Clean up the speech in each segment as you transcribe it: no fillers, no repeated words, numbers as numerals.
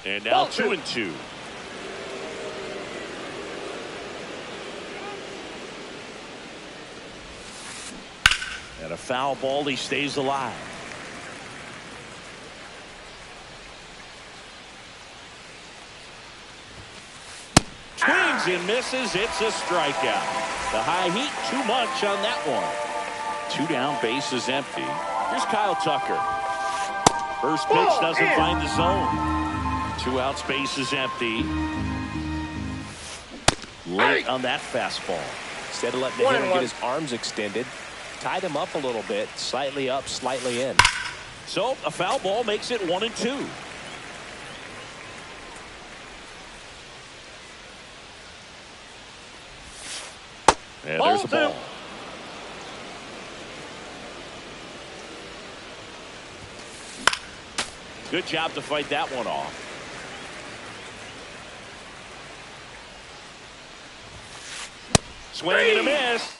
And now 2-2. And a foul ball. He stays alive. Swings and misses. It's a strikeout. The high heat, too much on that one. 2 down, bases empty. Here's Kyle Tucker. First pitch doesn't find the zone. 2 outs, bases empty. Late on that fastball. Instead of letting the hitter get his arms extended, tied him up a little bit, slightly up, slightly in. So a foul ball makes it 1-2. And there's a ball. Good job to fight that one off. Swing and a miss.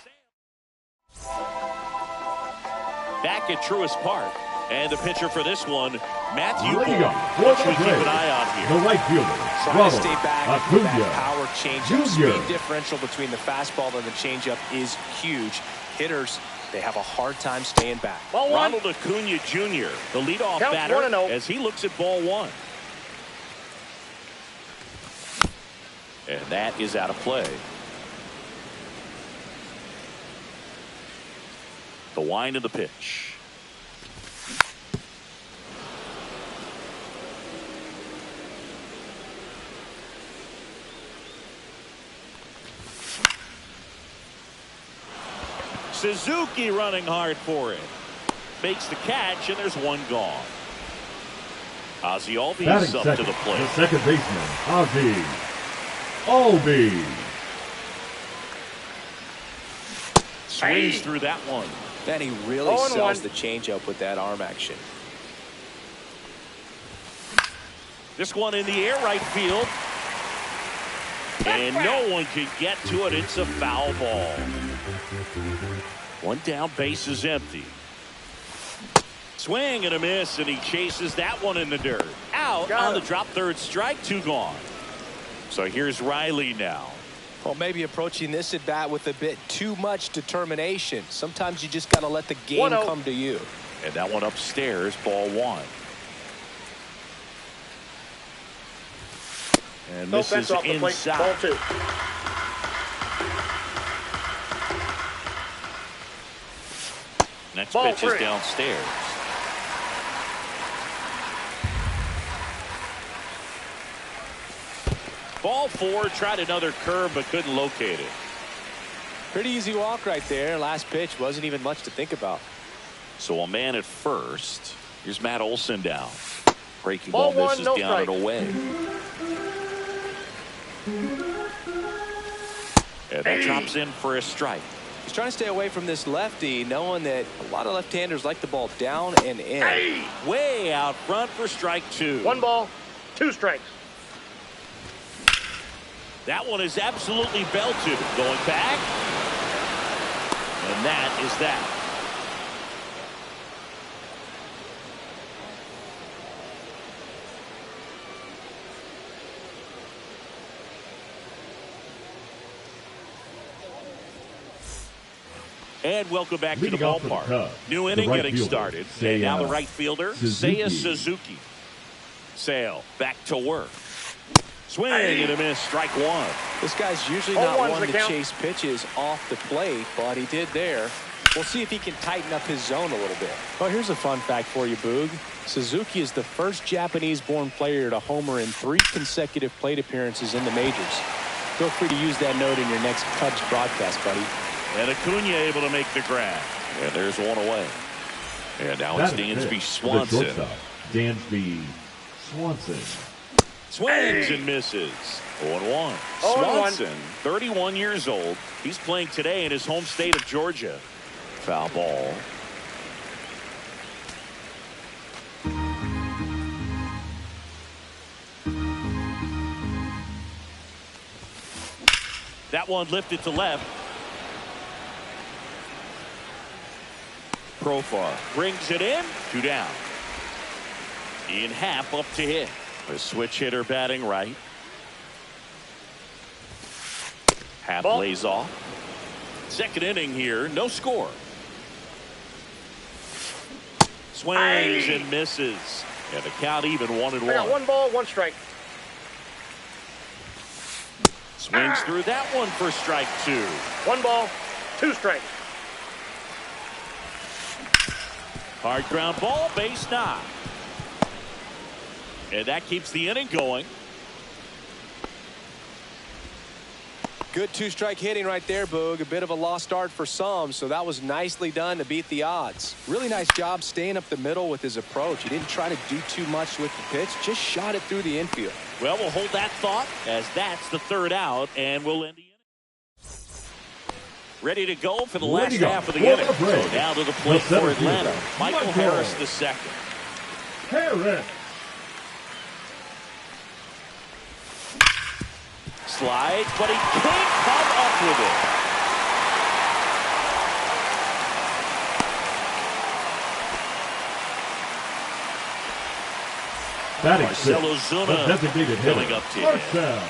Back at Truist Park. And the pitcher for this one, Matthew Boyd. What should we keep an eye on here? The right fielder, trying to stay back with that power changeup. Jr. Speed differential between the fastball and the changeup is huge. Hitters, they have a hard time staying back. Ronald Acuna Jr., the leadoff batter, as he looks at ball 1. And that is out of play. The wind of the pitch. Suzuki running hard for it. Makes the catch, and there's 1 gone. Ozzie Albies up to the plate. The second baseman, Ozzie Albies. Swings through that one. Then he really sells the changeup with that arm action. This one in the air, right field. And no one can get to it. It's a foul ball. 1 down, bases empty. Swing and a miss, and he chases that one in the dirt. Out on the drop, third strike, 2 gone. So here's Riley now. Well, maybe approaching this at bat with a bit too much determination. Sometimes you just got to let the game come to you. And that one upstairs, ball 1. And this is inside. Ball 2. Next pitch is downstairs. Ball 4, tried another curve but couldn't locate it. Pretty easy walk right there. Last pitch wasn't even much to think about. So a man at first. Here's Matt Olson down. Breaking ball misses down and away. And that drops in for a strike. He's trying to stay away from this lefty, knowing that a lot of left-handers like the ball down and in. Way out front for strike 2. 1 ball, 2 strikes. That one is absolutely belted. Going back. And that is that. And welcome back to the ballpark. New inning getting started. And now the right fielder, Seiya Suzuki. Sale back to work. Swing and a miss, strike 1. This guy's usually not one to chase pitches off the plate, but he did there. We'll see if he can tighten up his zone a little bit. Well, here's a fun fact for you, Boog. Suzuki is the first Japanese-born player to homer in 3 consecutive plate appearances in the majors. Feel free to use that note in your next Cubs broadcast, buddy. And Acuna able to make the grab. And there's 1 away. And now it's Dansby Swanson. Dansby Swanson. Swings and misses. 0-1. Swanson, 31 years old. He's playing today in his home state of Georgia. Foul ball. That one lifted to left. Profar brings it in. 2 down. Ian Happ up to hit. A switch hitter batting right. Half Ball. lays off. Second inning here, no score. Swings and misses. And the count even 1-1. I got 1 ball, 1 strike. Swings through that one for strike 2. 1 ball, 2 strikes. Hard ground ball, base knock. And that keeps the inning going. Good 2-strike hitting right there, Boog. A bit of a lost start for some, so that was nicely done to beat the odds. Really nice job staying up the middle with his approach. He didn't try to do too much with the pitch, just shot it through the infield. Well, we'll hold that thought as that's the 3rd out, and we'll end the inning. Ready to go for the last half of the inning. So now to the plate for Atlanta, Michael Harris II. Harris. Slide, but he can't come up with it. Batting Marcell sixth, Ozuna the designated coming hitter, up to him. Marcell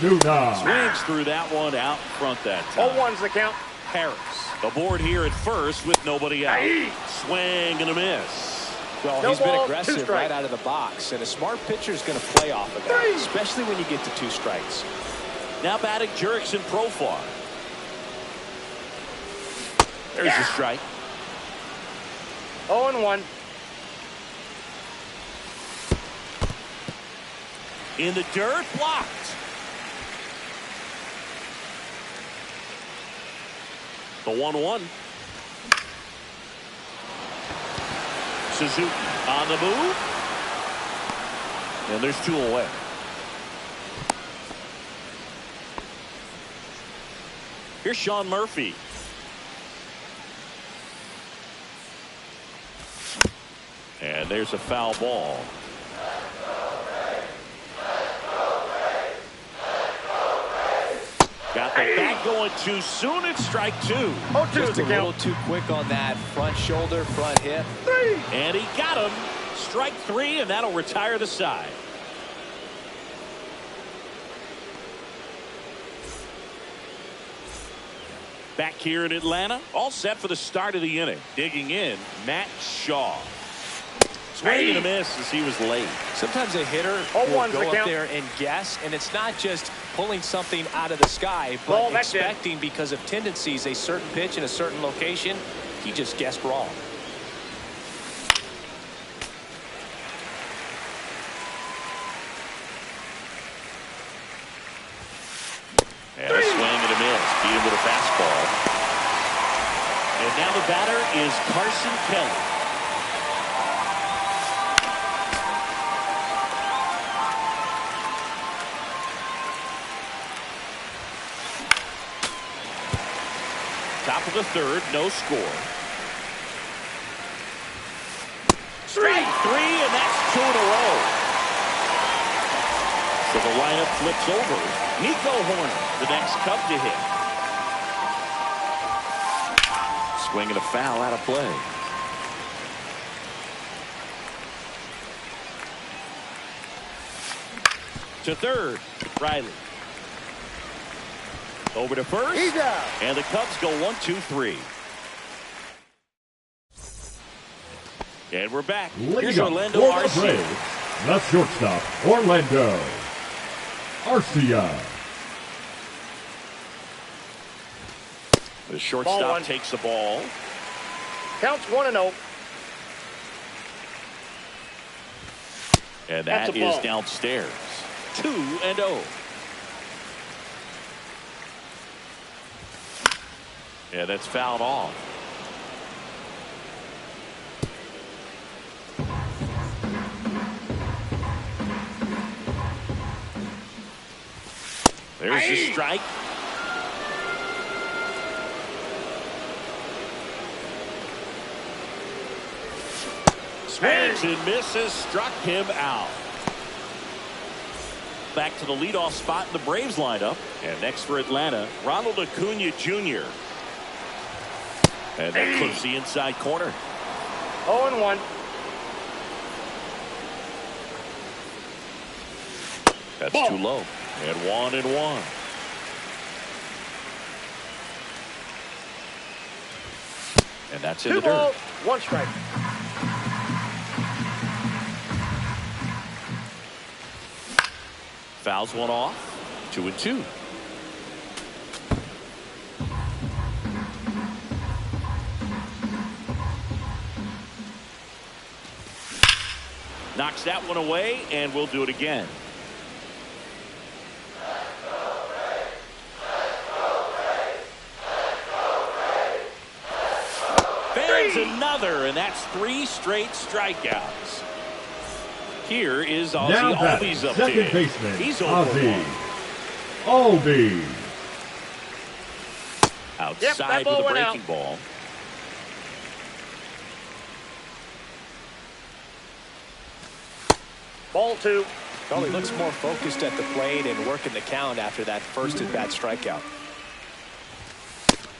Ozuna. Swings through that one out in front that time. 0-1's the count. Harris, the board here at first with nobody out. Swing and a miss. Well, No he's ball, been 2 aggressive strikes. right out of the box, and a smart pitcher is going to play off of that, especially when you get to 2 strikes. Now batting Jurickson Profar. There's a strike. 0-1. In the dirt, blocked. The 1-1. Suzuki on the move. And there's 2 away. Here's Sean Murphy. And there's a foul ball. Got the bat going too soon. It's strike 2. 0-2's Just the a little count. too quick on that front shoulder, front hip. And he got him. Strike 3, and that'll retire the side. Back here in Atlanta, all set for the start of the inning. Digging in, Matt Shaw. Swing and a miss as he was late. Sometimes a hitter Oh, will one's go the up count. there and guess, and it's not just pulling something out of the sky, but Ball, that's it. expecting because of tendencies a certain pitch in a certain location. He just guessed wrong. And a swing and a miss. Beat him with a fastball. And now the batter is Carson Kelly. Top of the 3rd, no score. Strike 3, and that's 2 in a row. So the lineup flips over. Nico Horner, the next Cub to hit. Swing and a foul out of play. To 3rd, Riley. Over to 1st. He's out. And the Cubs go 1-2-3. And we're back. Here's Leading up Orlando for the Arcia. Braves, the shortstop, Orlando Arcia. The Ball shortstop 1. takes the ball. Counts 1-0. And That's that a is ball. downstairs. 2-0. Yeah, that's fouled off. There's the strike. Swings and misses, struck him out. Back to the leadoff spot in the Braves lineup. And next for Atlanta, Ronald Acuna Jr. And that clips the inside corner. 0-1. That's Ball. too low. And 1-1. And that's in the 2 balls, dirt. 1 strike. Fouls one off. 2-2. Knocks that one away, and we'll do it again. There's another, and that's 3 straight strikeouts. Here is Ozzie Now Albies up second there. baseman, He's over Ozzie 1. Albies. Outside with a breaking ball. Ball 2. Well, he looks more focused at the plate and working the count after that first at-bat strikeout.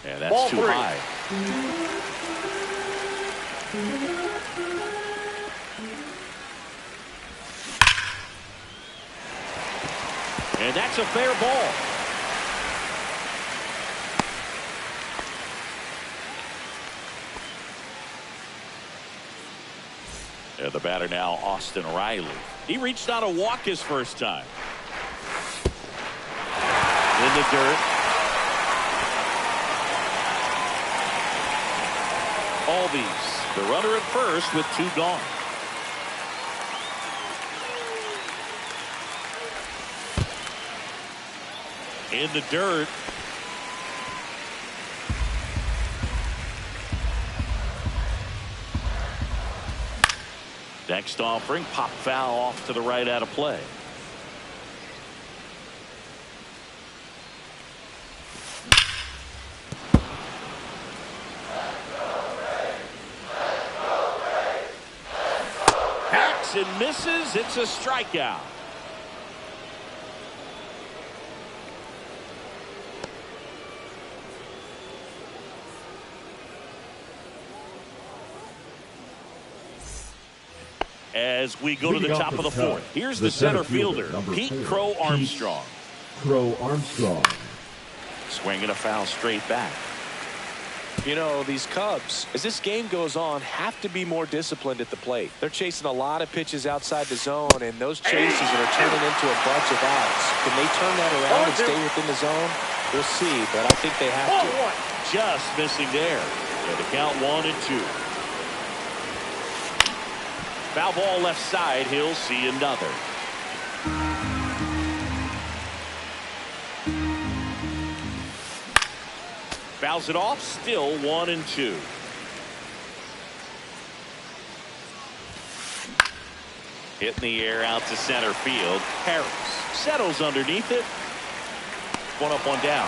And that's Ball too 3. high. And that's a fair ball. And the batter now, Austin Riley. He reached out a walk his first time. In the dirt. Albies, the runner at first with 2 gone. In the dirt. Next offering, pop foul off to the right out of play. Hacks and misses. It's a strikeout. As we go to the top of the 4th, here's the center fielder, Pete Crow Armstrong. Crow Armstrong. Swinging a foul straight back. You know, these Cubs, as this game goes on, have to be more disciplined at the plate. They're chasing a lot of pitches outside the zone, and those chases are turning into a bunch of outs. Can they turn that around and stay within the zone? We'll see, but I think they have to. Just missing there. And the count 1-2. Foul ball left side. He'll see another. Fouls it off. Still 1-2. Hit in the air out to center field. Harris settles underneath it. 1 up, 1 down.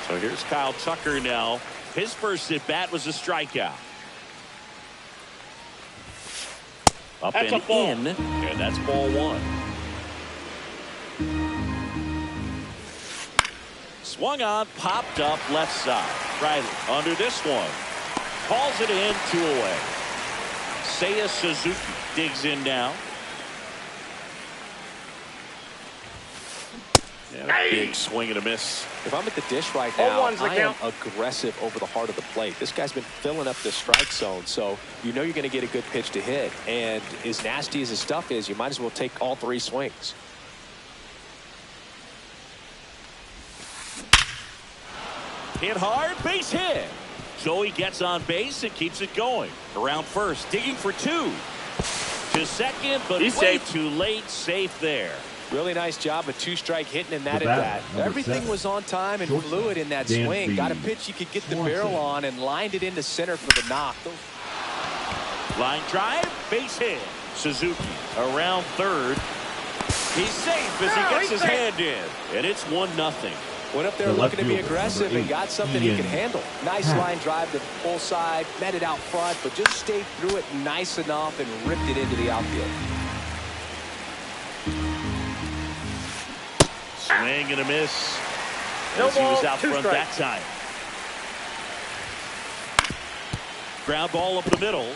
So here's Kyle Tucker now. His first at bat was a strikeout. Up That's and a ball. in, and that's ball 1. Swung on, popped up left side. Riley under this one. Calls it in, 2 away. Seiya Suzuki digs in now. And a big swing and a miss. If I'm at the dish right now, 0-1's the I am count. aggressive over the heart of the plate. This guy's been filling up the strike zone, so you know you're going to get a good pitch to hit. And as nasty as his stuff is, you might as well take all 3 swings. Hit hard, base hit. Joey gets on base and keeps it going. Around first, digging for 2. To second, but He's way safe. too late. Safe there. Really nice job of 2-strike hitting in that The at bat, bat. number Everything 7. was on time and Shortstop, fluid in that Dan swing. Got a Speed. pitch you could get the Swanson. barrel on and lined it into center for the knock. Line drive, base hit. Suzuki around third. He's safe as he No, gets he's his safe. hand in. And it's 1-0. Went up there The looking to be left fielder, aggressive number and got 8, something he Ian could handle. Nice Happ. line drive to the full side, met it out front, but just stayed through it nice enough and ripped it into the outfield. Swing and a miss. No As he was ball, out 2 front that strikes. time. Ground ball up the middle.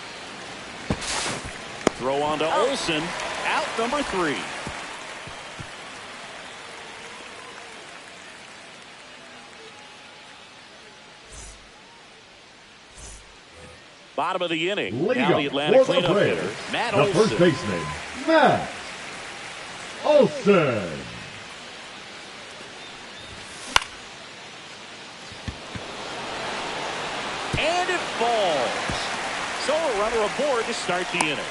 Throw on to Olsen. out number 3. Bottom of the inning. Now the Atlanta cleanup hitter, Matt Olson. The first baseman, Matt Olson. And it falls. So a runner aboard to start the inning.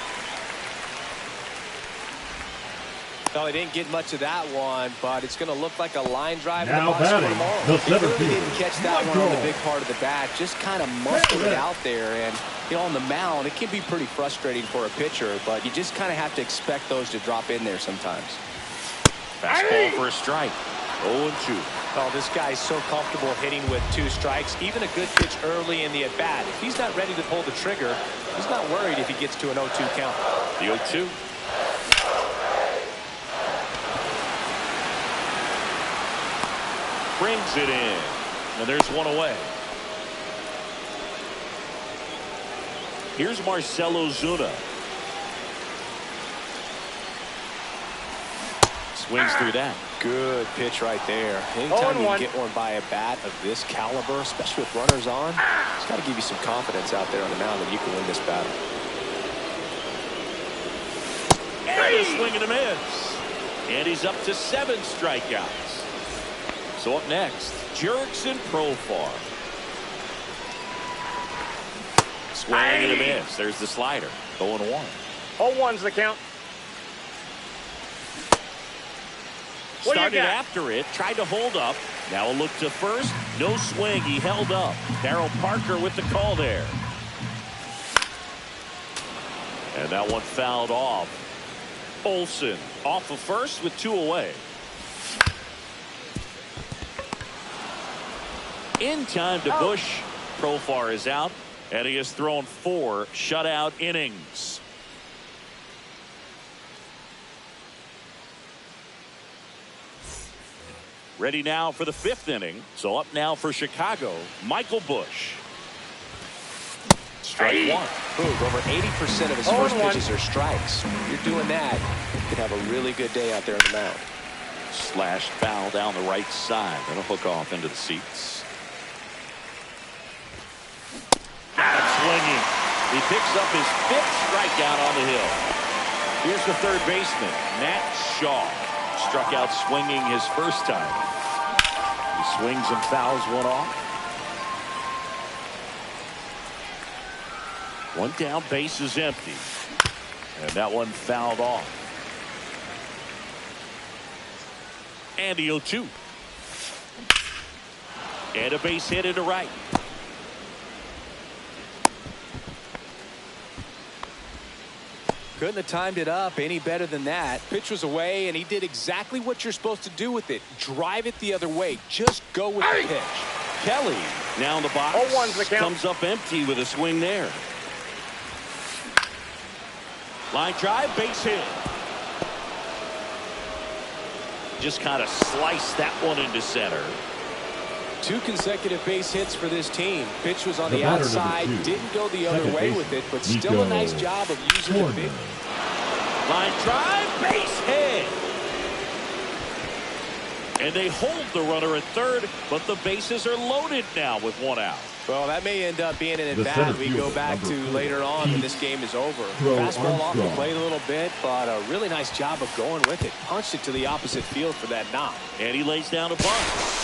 Well, he didn't get much of that one, but it's going to look like a line drive. Now batting, the center fielder. He fielder, didn't catch that one on the big part of the bat. Just kind of muscled it out there. And, you know, on the mound, it can be pretty frustrating for a pitcher, but you just kind of have to expect those to drop in there sometimes. Fastball for a strike. 0-2. Oh, this guy's so comfortable hitting with 2 strikes. Even a good pitch early in the at-bat. If he's not ready to pull the trigger, he's not worried if he gets to an 0-2 count. The 0-2. Brings it in. And there's one away. Here's Marcell Ozuna. Swings through that. Good pitch right there. Anytime you can get one by a bat of this caliber, especially with runners on, it's got to give you some confidence out there on the mound that you can win this battle. And a swing and a miss. And he's up to 7 strikeouts. So up next, Jurickson Profar. Swing and a miss. There's the slider. 0-1. 0-1's the count. Started after it, tried to hold up. Now a look to first. No swing. He held up. Darryl Parker with the call there. And that one fouled off. Olson off of first with 2 away. In time to Bush. Profar is out, and he has thrown 4 shutout innings. Ready now for the 5th inning. So up now for Chicago, Michael Bush. Strike 1. Boog, over 80% of his first pitches are strikes. When you're doing that, you could have a really good day out there on the mound. Slash foul down the right side. That'll hook off into the seats. Got him swinging. He picks up his 5th strikeout on the hill. Here's the third baseman, Matt Shaw. Struck out swinging his first time. He swings and fouls one off. 1 down, base is empty. And that one fouled off. And the 0-2. And a base hit into right. Couldn't have timed it up any better than that. Pitch was away, and he did exactly what you're supposed to do with it. Drive it the other way. Just go with the pitch. Kelly now in the box. 0-1's the count. Comes up empty with a swing there. Line drive, base hit. Just kind of sliced that one into center. 2 consecutive base hits for this team. Pitch was on the outside, didn't go the other way with it, but still a nice job of using the pitch. Line drive, base hit. And they hold the runner at third, but the bases are loaded now with 1 out. Well, that may end up being an at-bat we go back to later on when this game is over. Fastball off the plate a little bit, but a really nice job of going with it. Punched it to the opposite field for that knock. And he lays down a bunt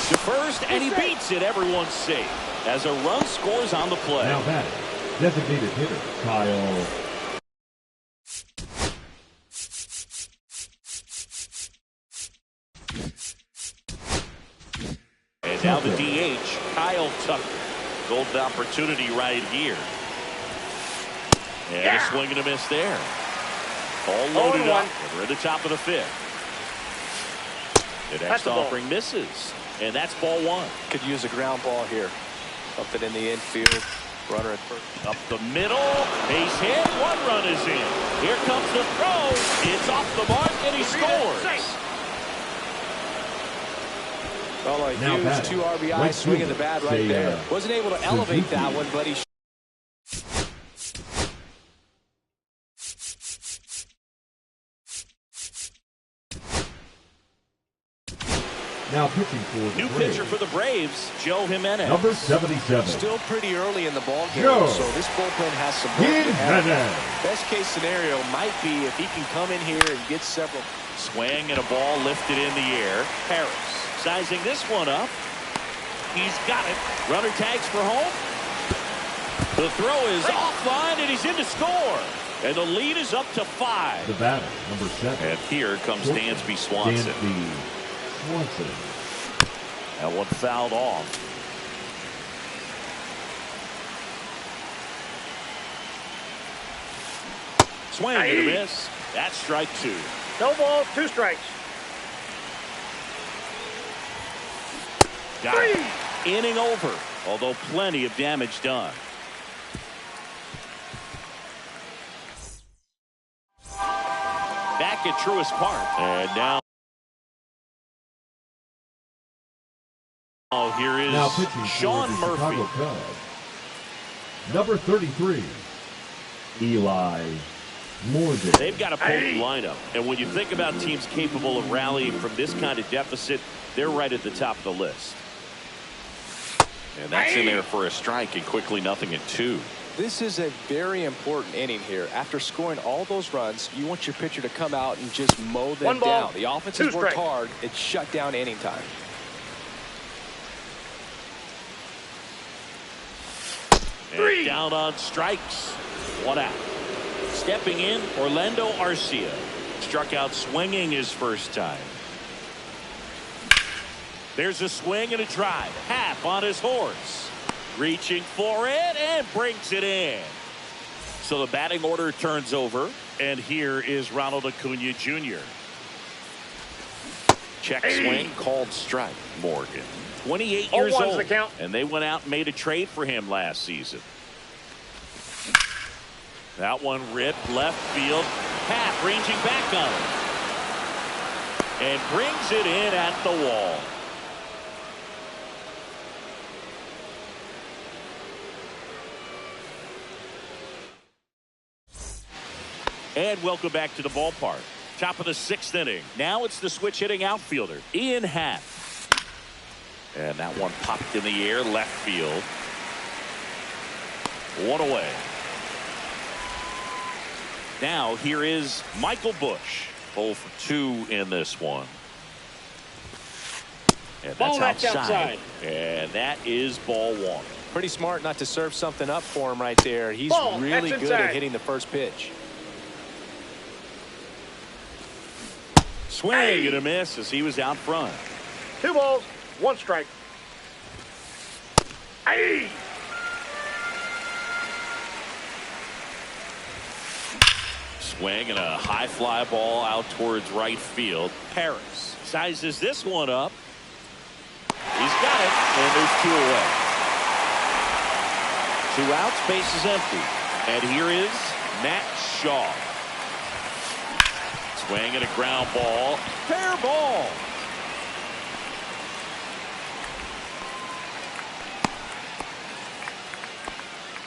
to first, and he beats it. Everyone's safe as a run scores on the play. Now batting, designated hitter, Kyle. And now the DH, Kyle Tucker. Golden opportunity right here. And a swing and a miss there. All loaded up. And we're at the top of the 5th. The next offering misses. And that's ball 1. Could use a ground ball here. Something in the infield. Runner at first. Up the middle. Base hit. 1 run is in. Here comes the throw. It's off the mark and he scores. Well, a huge 2 RBI swing in the bat right there. Wasn't able to elevate that one, but he Now pitching for the New Braves. pitcher for the Braves, Joe Jimenez. Number 77. Still pretty early in the ball game, Joe so this bullpen has some work to have. Jimenez. Best case scenario might be if he can come in here and get several. Swing and a ball lifted in the air. Harris sizing this one up. He's got it. Runner tags for home. The throw is offline, and he's in to score. And the lead is up to 5. The batter, number 7. And here comes Dansby Swanson. Dansby Swanson. That one fouled off. Swing and a miss. That's strike 2. No balls, 2 strikes. Got it. Inning over, although plenty of damage done. Back at Truist Park. And now here is Now pitching Sean for the Murphy. Chicago Cubs. Number 33, Eli Morgan. They've got a potent lineup, and when you think about teams capable of rallying from this kind of deficit, they're right at the top of the list. And that's in there for a strike, and quickly 0-2. This is a very important inning here. After scoring all those runs, you want your pitcher to come out and just mow them 1 ball, down. The offense 2 has worked strikes. hard. It's shut down inning time. And down on strikes. 1 out. Stepping in, Orlando Arcia. Struck out swinging his first time. There's a swing and a drive. Half on his horse. Reaching for it and brings it in. So the batting order turns over. And here is Ronald Acuna Jr. Check swing called strike. Morgan. 28 years 0-1's old. the count. And they went out and made a trade for him last season. That one ripped left field. Half ranging back on it. And brings it in at the wall. And welcome back to the ballpark. Top of the 6th inning. Now it's the switch hitting outfielder, Ian Happ. And that one popped in the air, left field. 1 away. Now here is Michael Busch. 0 for 2 in this one. And that's outside. And that is ball 1. Pretty smart not to serve something up for him right there. He's Ball, really that's good at inside. hitting the first pitch. Swing and a miss as he was out front. 2 balls, 1 strike. Swing and a high fly ball out towards right field. Harris sizes this one up. He's got it, and there's 2 away. 2 outs, base is empty. And here is Matt Shaw. Swing and a ground ball. Fair ball.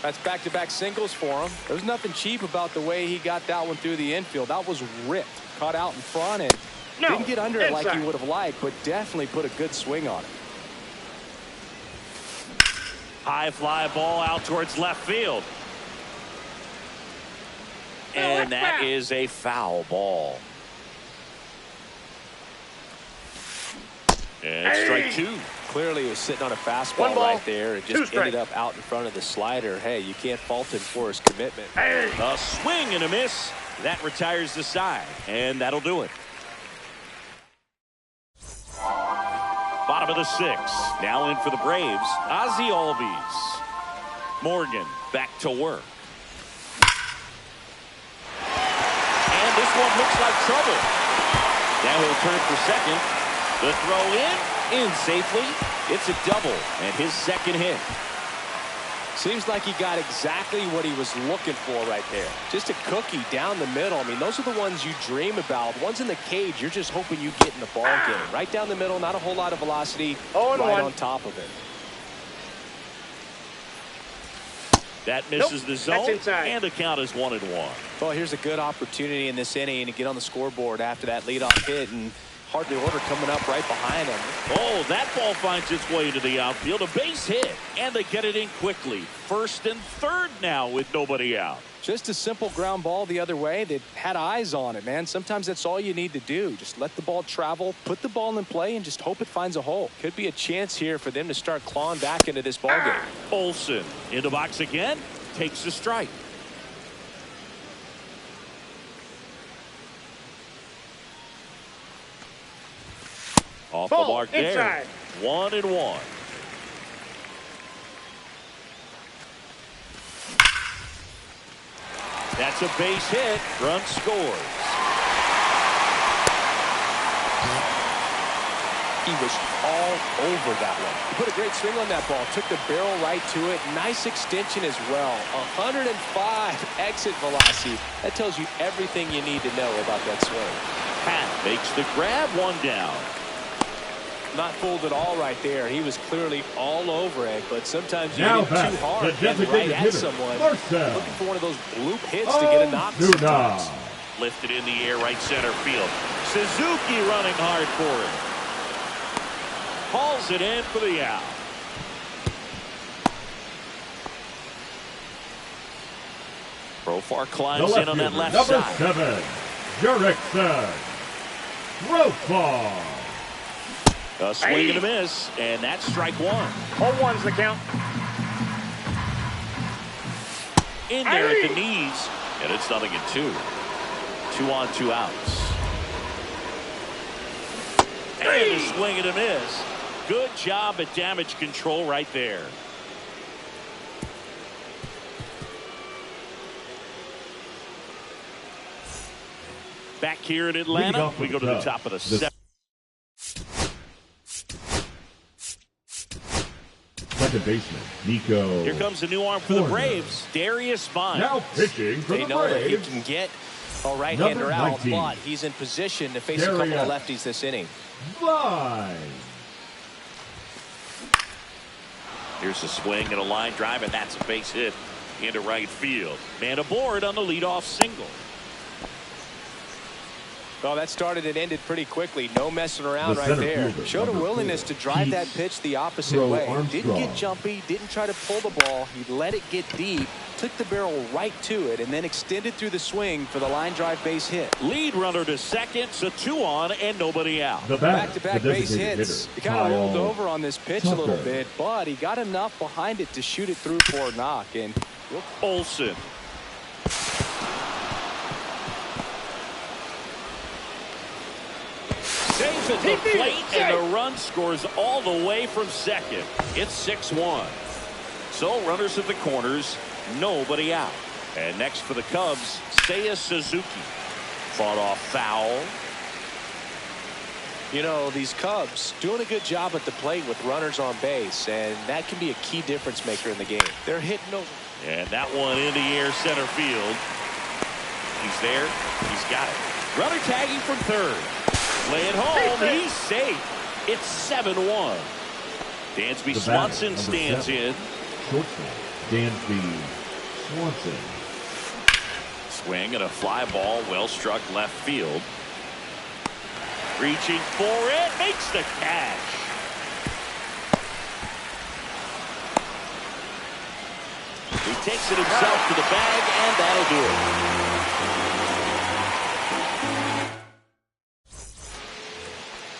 That's back-to-back singles for him. There's nothing cheap about the way he got that one through the infield. That was ripped. Caught out in front and didn't get under it like he would have liked, but definitely put a good swing on it. High fly ball out towards left field. And that is a foul ball. And strike 2. Clearly he was sitting on a fastball right there. It just ended up out in front of the slider. Hey, you can't fault him for his commitment. A swing and a miss. That retires the side. And that'll do it. Bottom of the 6th. Now in for the Braves, Ozzie Albies. Morgan back to work. And this one looks like trouble. Now he'll turn for second. The throw in safely. It's a double and his 2nd hit. Seems like he got exactly what he was looking for right there. Just a cookie down the middle. I mean, those are the ones you dream about. Ones in the cage, you're just hoping you get in the ball game. Right down the middle, not a whole lot of velocity. Right on top of it. That misses the zone, and the count is 1-1. Well, here's a good opportunity in this inning to get on the scoreboard after that leadoff hit and hardly order coming up right behind him. Oh, that ball finds its way to the outfield. A base hit, and they get it in quickly. First and third now with nobody out. Just a simple ground ball the other way. They had eyes on it, man. Sometimes that's all you need to do. Just let the ball travel, put the ball in play, and just hope it finds a hole. Could be a chance here for them to start clawing back into this ballgame. Olson in the box again, takes the strike. Off the mark there. 1-1. That's a base hit. Run scores. He was all over that one. He put a great swing on that ball. Took the barrel right to it. Nice extension as well. 105 exit velocity. That tells you everything you need to know about that swing. Pat makes the grab. One down. Not fooled at all right there. He was clearly all over it, but sometimes you Now hit too hard and right at someone. Looking for one of those bloop hits to get a knock. Lifted in the air, right center field. Suzuki running hard for it. Hauls it in for the out. Profar climbs in on that left side. Number 7, Jurickson Profar. A swing and a miss, and that's strike one. 0-1's the count. In there at the knees, and it's 0-2. 2 on, 2 outs. And a swing and a miss. Good job at damage control right there. Back here in Atlanta, we go to the top of the 7th. Second baseman, Nico. Here comes a new arm for the Braves, Darius Vines. Now pitching for the Braves. They know that he can get a right-hander out, but he's in position to face a couple of lefties this inning. Vines. Here's a swing and a line drive, and that's a base hit into right field. Man aboard on the leadoff single. Well, that started and ended pretty quickly. No messing around right there. Showed a willingness to drive that pitch the opposite way. Didn't get jumpy, didn't try to pull the ball. He let it get deep, took the barrel right to it, and then extended through the swing for the line drive base hit. Lead runner to second, so 2 on and nobody out. Back-to-back base hits. He kind of rolled over on this pitch a little bit, but he got enough behind it to shoot it through for a knock. And Olson. Saves at the plate, and the run scores all the way from second. It's 6-1. So runners at the corners, nobody out. And next for the Cubs, Seiya Suzuki. Fought off foul. You know, these Cubs doing a good job at the plate with runners on base, and that can be a key difference maker in the game. They're hitting over. And that one in the air center field. He's there. He's got it. Runner tagging from third. Play it home. He's safe. It's 7-1. Dansby Swanson stands in. Shortstop, Dansby Swanson. Swing and a fly ball, well struck left field. Reaching for it, makes the catch. He takes it himself to the bag, and that'll do it.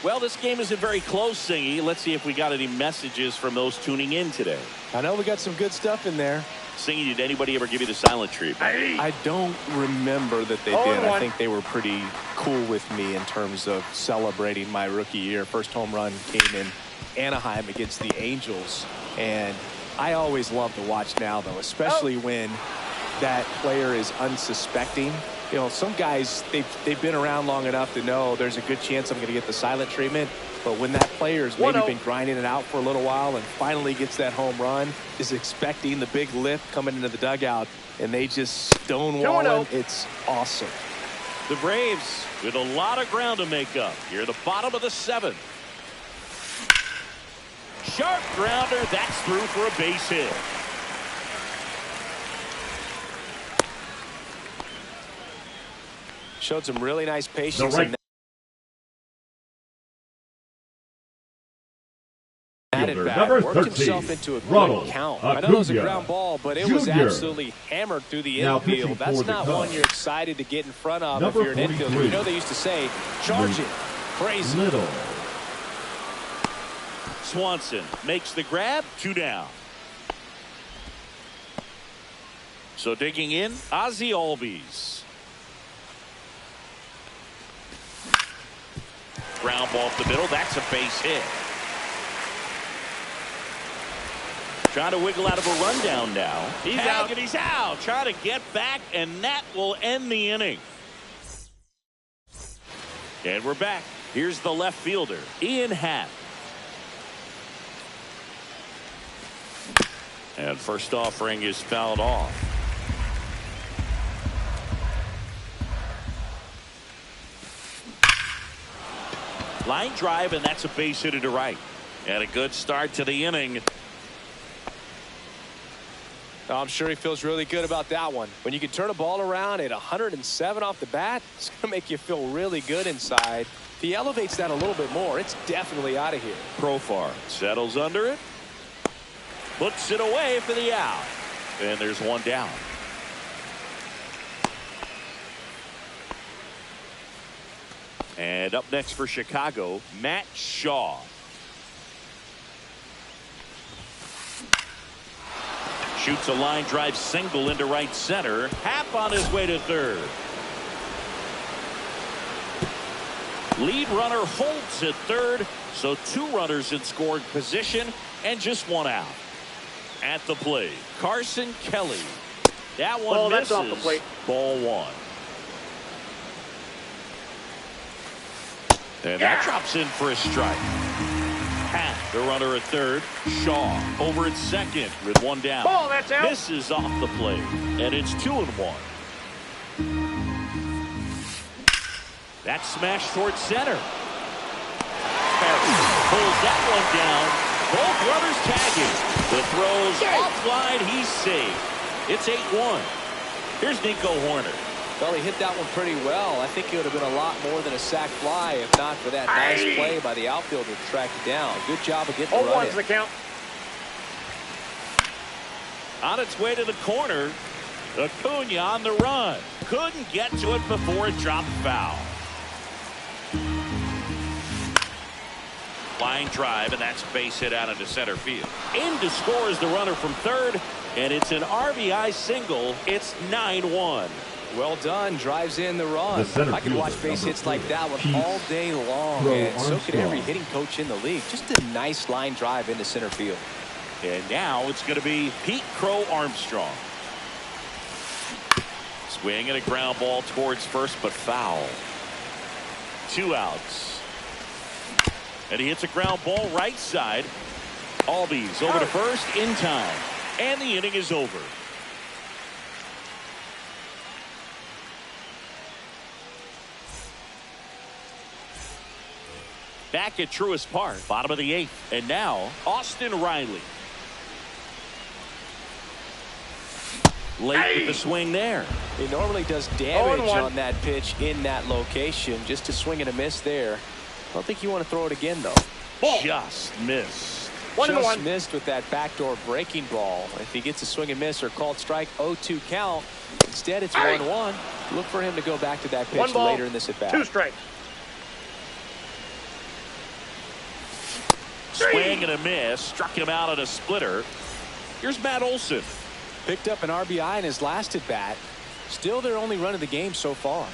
Well, this game isn't very close, Singy. Let's see if we got any messages from those tuning in today. I know we got some good stuff in there. Singy, did anybody ever give you the silent treatment? I don't remember that they did. I think they were pretty cool with me in terms of celebrating my rookie year. First home run came in Anaheim against the Angels. And I always love to watch now, though, especially when that player is unsuspecting. You know, some guys, they've been around long enough to know there's a good chance I'm going to get the silent treatment. But when that player's maybe been grinding it out for a little while and finally gets that home run, is expecting the big lift coming into the dugout, and they just stonewall him, it's awesome. The Braves with a lot of ground to make up here at the bottom of the 7th. Sharp grounder, that's through for a base hit. Showed some really nice patience in that. bat, number worked 13, himself into a Ronald quick count. Acuna I know it was a ground ball, but it was Jr. absolutely hammered through the infield. That's not one you're excited to get in front of if you're an infielder. You know they used to say, charge it. Crazy. Little. Swanson makes the grab, 2 down. So digging in, Ozzie Albies. Ground ball up the middle. That's a base hit. Trying to wiggle out of a rundown now. He's out and he's out. Trying to get back, and that will end the inning. And we're back. Here's the left fielder, Ian Happ. And first offering is fouled off. Line drive, and that's a base hit to right. And a good start to the inning. I'm sure he feels really good about that one. When you can turn a ball around at 107 off the bat, it's going to make you feel really good inside. If he elevates that a little bit more, it's definitely out of here. Profar settles under it. Puts it away for the out. And there's one down. And up next for Chicago, Matt Shaw. Shoots a line drive single into right center. Happ on his way to third. Lead runner holds at third. So 2 runners in scoring position and just 1 out. At the plate, Carson Kelly. That one misses. That's off the plate. Ball 1. And that drops in for a strike. Happ, the runner at third. Shaw over at second with 1 down. Ball, that's out. Misses off the plate, and it's 2-1. That smash towards center. Harris pulls that one down. Both runners tagging. The throw's offline. He's safe. It's 8-1. Here's Nico Hoerner. Well, he hit that one pretty well. I think it would have been a lot more than a sac fly if not for that nice play by the outfielder to track it down. Good job of getting the run in. 0-1's the count. On its way to the corner. Acuna on the run. Couldn't get to it before it dropped foul. Line drive, and that's a base hit out into center field. In to score is the runner from third, and it's an RBI single. It's 9-1. Well done. Drives in the run. I could watch base hits like that one all day long, and so could every hitting coach in the league. Just a nice line drive into center field. And now it's going to be Pete Crow Armstrong. Swing and a ground ball towards first, but foul. 2 outs. And he hits a ground ball right side. Albies over to first in time. And the inning is over. Back at Truist Park, bottom of the 8th. And now, Austin Riley. Late with the swing there. He normally does damage on that pitch in that location. Just a swing and a miss there. I don't think you want to throw it again, though. Just missed. Just missed with that backdoor breaking ball. If he gets a swing and miss or called strike, 0-2 count. Instead, it's 1-1. Look for him to go back to that pitch later in this at-bat. 2 strikes. Swing and a miss. Struck him out on a splitter. Here's Matt Olson. Picked up an RBI in his last at-bat. Still their only run of the game so far.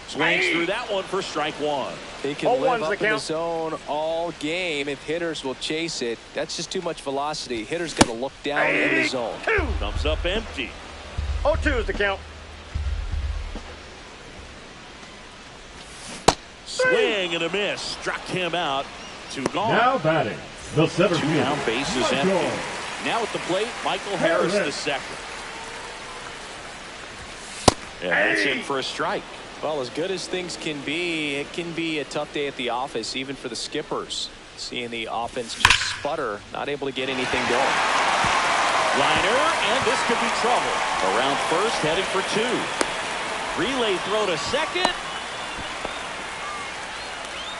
Swings through that one for strike 1. He can live up in the zone all game if hitters will chase it. That's just too much velocity. Hitters got to look down in the zone. Comes up empty. 0-2 is the count. Swing and a miss. Struck him out. 2 gone. Now batting, the center 2 fielder, down, base is empty. Now at the plate, Michael Harris the second. And that's in for a strike. Well, as good as things can be, it can be a tough day at the office, even for the skippers. Seeing the offense just sputter, not able to get anything going. Liner, and this could be trouble. Around first, heading for 2. Relay throw to second.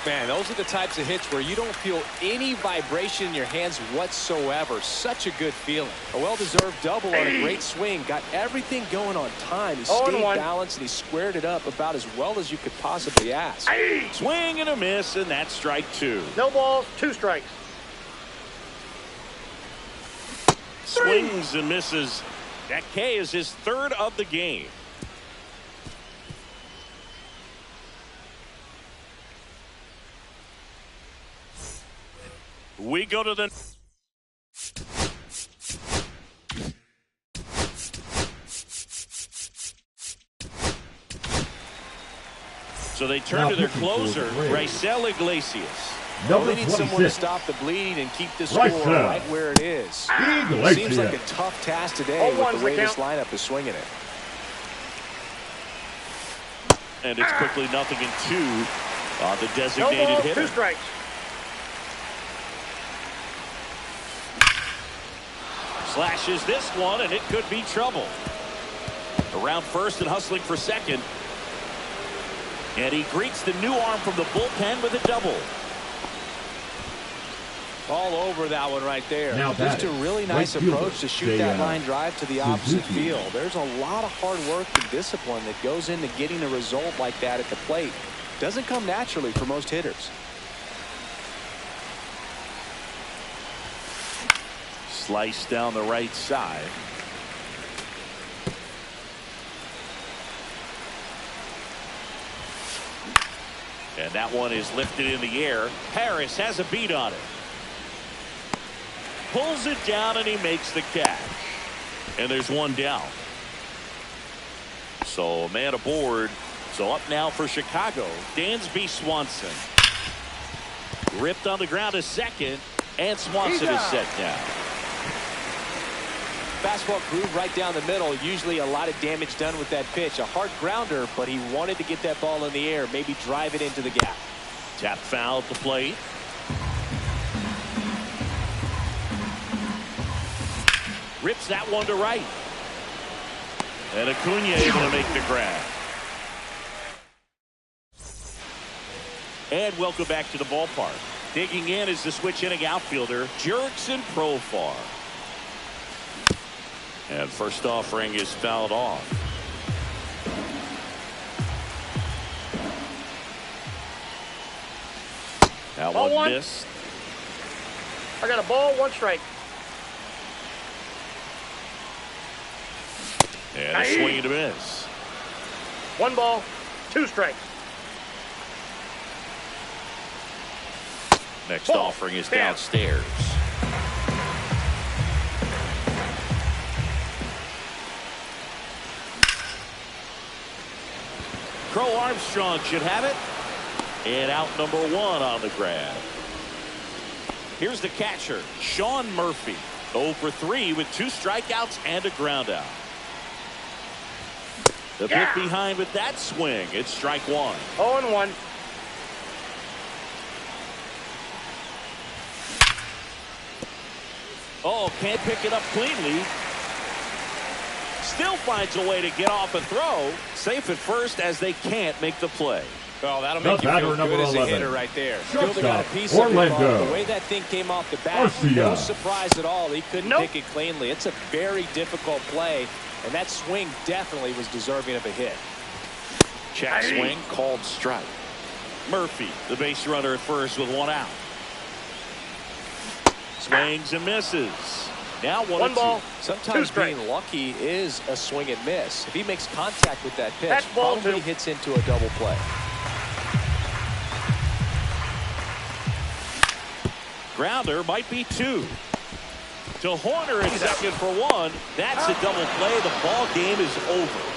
Man, those are the types of hits where you don't feel any vibration in your hands whatsoever. Such a good feeling. A well-deserved double on a great swing. Got everything going on time. He stayed balanced and he squared it up about as well as you could possibly ask. Swing and a miss, and that's strike two. No balls, 2 strikes. Swings and misses. That K is his 3rd of the game. We go to the so they turn to their closer, Raisel Iglesias. Well, they need someone to stop the bleeding and keep the score right where it is. Seems like a tough task today with the way this lineup is swinging it. And it's quickly 0-2 on the designated no balls, hitter. 2 strikes. Slashes this one, and it could be trouble. Around first and hustling for second. And he greets the new arm from the bullpen with a double. All over that one right there. Now just a really nice approach to shoot that line drive to the opposite field. There's a lot of hard work and discipline that goes into getting a result like that at the plate. Doesn't come naturally for most hitters. Slice down the right side. And that one is lifted in the air. Harris has a beat on it. Pulls it down and he makes the catch. And there's one down. So a man aboard. So up now for Chicago, Dansby Swanson. Ripped on the ground to second, and Swanson is set down. Fastball groove right down the middle. Usually a lot of damage done with that pitch. A hard grounder, but he wanted to get that ball in the air, maybe drive it into the gap. Tap foul at the plate. Rips that one to right. And Acuna able to make the grab. And welcome back to the ballpark. Digging in is the switch inning outfielder, Jurickson Profar. And first offering is fouled off. That one missed. I got a ball, 1 strike. And a swing and a miss. 1 ball, 2 strikes. Next offering is downstairs. Crow Armstrong should have it. And out number 1 on the grab. Here's the catcher, Sean Murphy. 0 for 3 with 2 strikeouts and a ground out. The pick behind with that swing. It's strike 1. 0-1. Oh, can't pick it up cleanly. Still finds a way to get off a throw. Safe at first as they can't make the play. Well, that'll make you feel good as a hitter right there. Fielder got a piece of it. The way that thing came off the bat, no surprise at all. He couldn't pick it cleanly. It's a very difficult play, and that swing definitely was deserving of a hit. Check swing, called strike. Murphy, the base runner at first with 1 out. Swings and misses. Now 1 ball. Sometimes being lucky is a swing and miss. If he makes contact with that pitch, probably hits into a double play. Grounder might be 2. To Horner at second for 1. That's a double play. The ball game is over.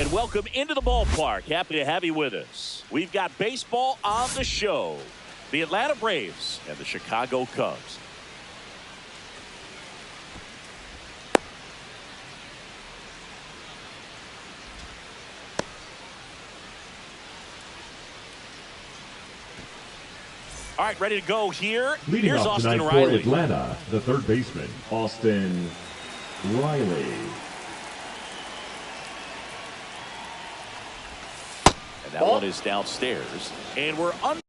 And welcome into the ballpark. Happy to have you with us. We've got baseball on the show. The Atlanta Braves and the Chicago Cubs. All right, ready to go here. Leading Here's off Austin tonight Riley. for Atlanta, the third baseman, Austin Riley. And that one is downstairs. And we're under.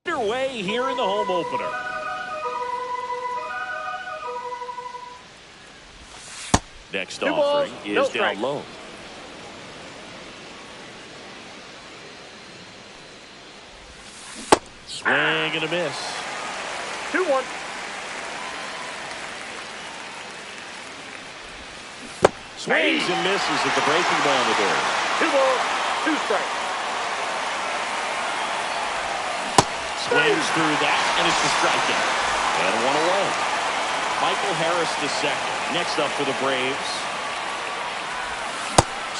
Underway here in the home opener. Next offering is down low. Swing and a miss. 2-1. Swings and misses at the breaking ball in the door. 2 balls, 2 strikes. Swings through that, and it's a strikeout. And one away. Michael Harris to second. Next up for the Braves.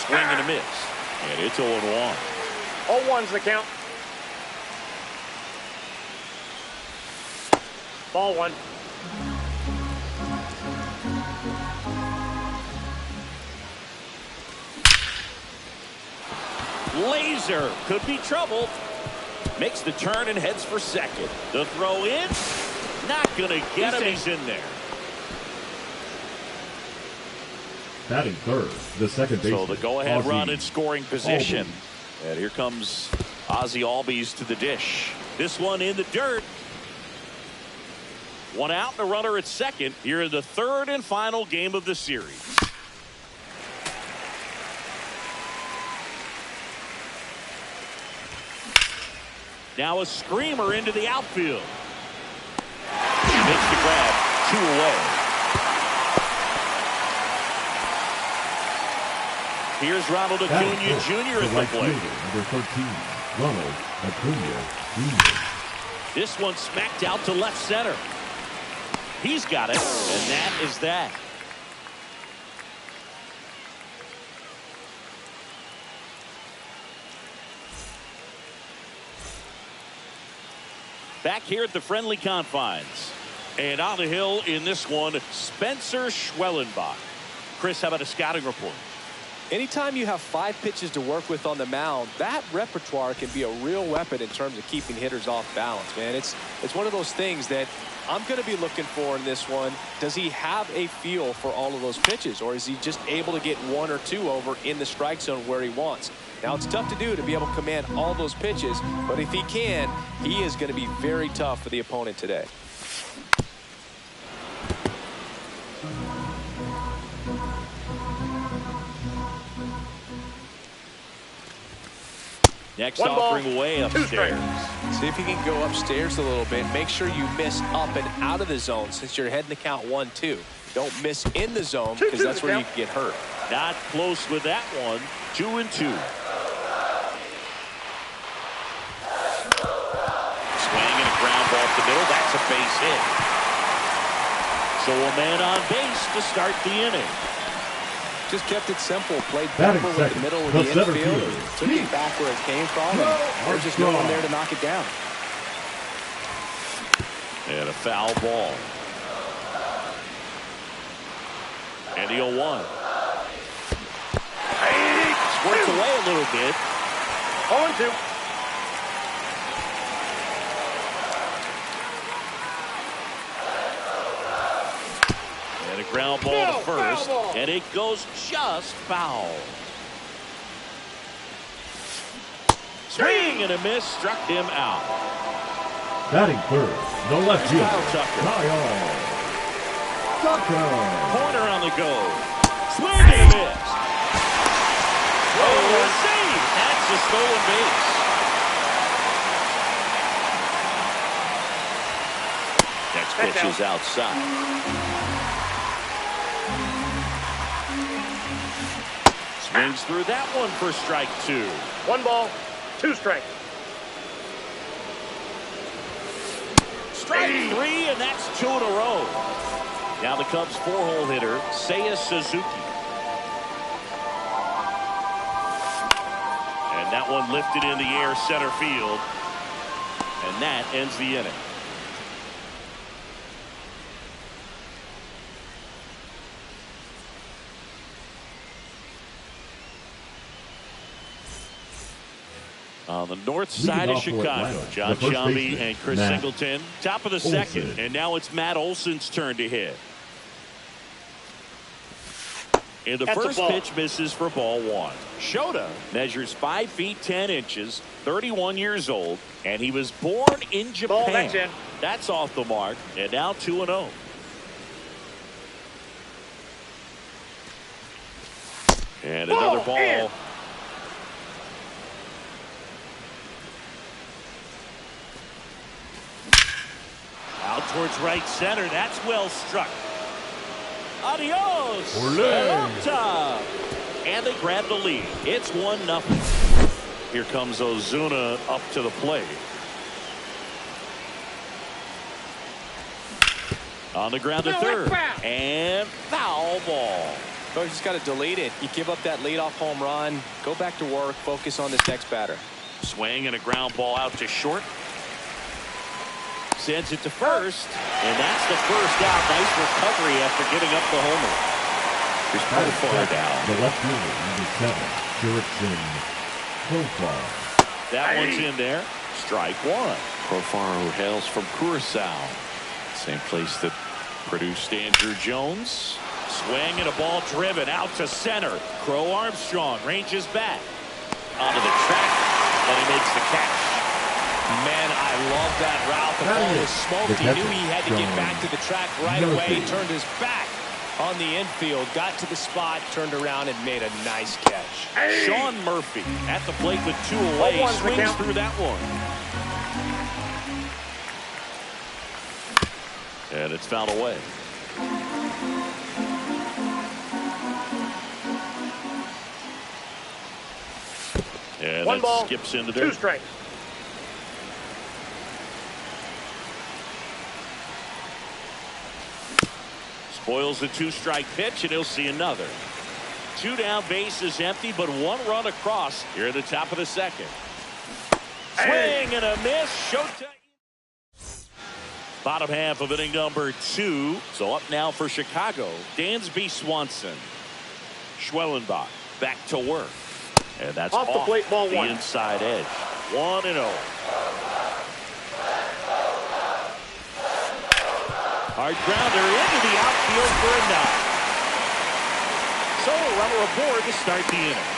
Swing and a miss. And it's 0-1. All ones the count. Ball 1. Laser could be trouble. Makes the turn and heads for second. The throw in. Not going to get him. He's in there. Batting third, the second baseman. So the go-ahead Ozzie run in scoring position. Albies. And here comes Ozzie Albies to the dish. This one in the dirt. One out and a runner at second here in the third and final game of the series. Now a screamer into the outfield. Makes the grab. 2 away. Here's Ronald Acuna Jr. at the right plate. fielder, number 13, Ronald Acuna Jr. This one smacked out to left center. He's got it, and that is that. Back here at the friendly confines. And on the hill in this one, Spencer Schwellenbach. Chris, how about a scouting report? Anytime you have 5 pitches to work with on the mound, that repertoire can be a real weapon in terms of keeping hitters off balance, man. It's one of those things that I'm going to be looking for in this one. Does he have a feel for all of those pitches, or is he just able to get 1 or 2 over in the strike zone where he wants? Now, it's tough to do to be able to command all those pitches, but if he can, he is going to be very tough for the opponent today. Next offering way upstairs. See if you can go upstairs a little bit. Make sure you miss up and out of the zone since you're heading to count 1-2. Don't miss in the zone because that's where you can get hurt. Not close with that one. 2-2. Swing and a ground ball up the middle. That's a base hit. So a man on base to start the inning. Just kept it simple. Played Batting proper with the middle of the infield. Took it back where it came from. And there's just no one there to knock it down. And a foul ball. And the 0-1. Squirts away a little bit. 0-2. And a ground ball to first. And it goes just foul. Swing and a miss. Struck him out. Batting third, the left fielder, Kyle Tucker. Kyle Tucker. Corner on the go. Swing and a miss. Oh, a save. That's a stolen base. Next pitch is outside. Swings through that one for strike 2. 1 ball, 2 strikes. Strike 3, and that's 2 in a row. Now the Cubs 4-hole hitter, Seiya Suzuki. And that one lifted in the air center field. And that ends the inning. On the north side of Chicago, John Sciambi and Chris Singleton. Top of the second, and now it's Matt Olson's turn to hit. And the first pitch misses for ball 1. Shota measures 5 feet 10 inches, 31 years old, and he was born in Japan. That's off the mark, and now 2-0. And another ball. Out towards right center. That's well struck. Adios. Pelota. And they grab the lead. It's 1-0. Here comes Ozuna up to the plate. On the ground to third. And foul ball. Coach just got to delete it. You give up that leadoff home run. Go back to work. Focus on this next batter. Swing and a ground ball out to short. Sends it to first, and that's the first out. Nice recovery after giving up the homer. Here's Profar down. The left fielder, number 7, Jurickson Profar. That one's in there. Strike 1. Profar, who hails from Curacao, same place that produced Andrew Jones. Swing and a ball driven out to center. Crow Armstrong ranges back onto the track, and he makes the catch. Man, I love that route. The ball was smoked. He knew he had to get back to the track right away. He turned his back on the infield, got to the spot, turned around, and made a nice catch. Sean Murphy at the plate with 2 away. Swings through that one. And it's fouled away. And 1 ball, skips into there. 2 strikes. Spoils the 2-strike pitch, and he'll see another. 2 down, bases empty, but 1 run across here at the top of the second. Swing and a miss. Showtime. Bottom half of inning number 2. So up now for Chicago, Dansby Swanson. Schwellenbach back to work. And that's off the plate, ball 1. Inside edge. 1-0. Hard grounder into the outfield for a knock. So a runner aboard to start the inning.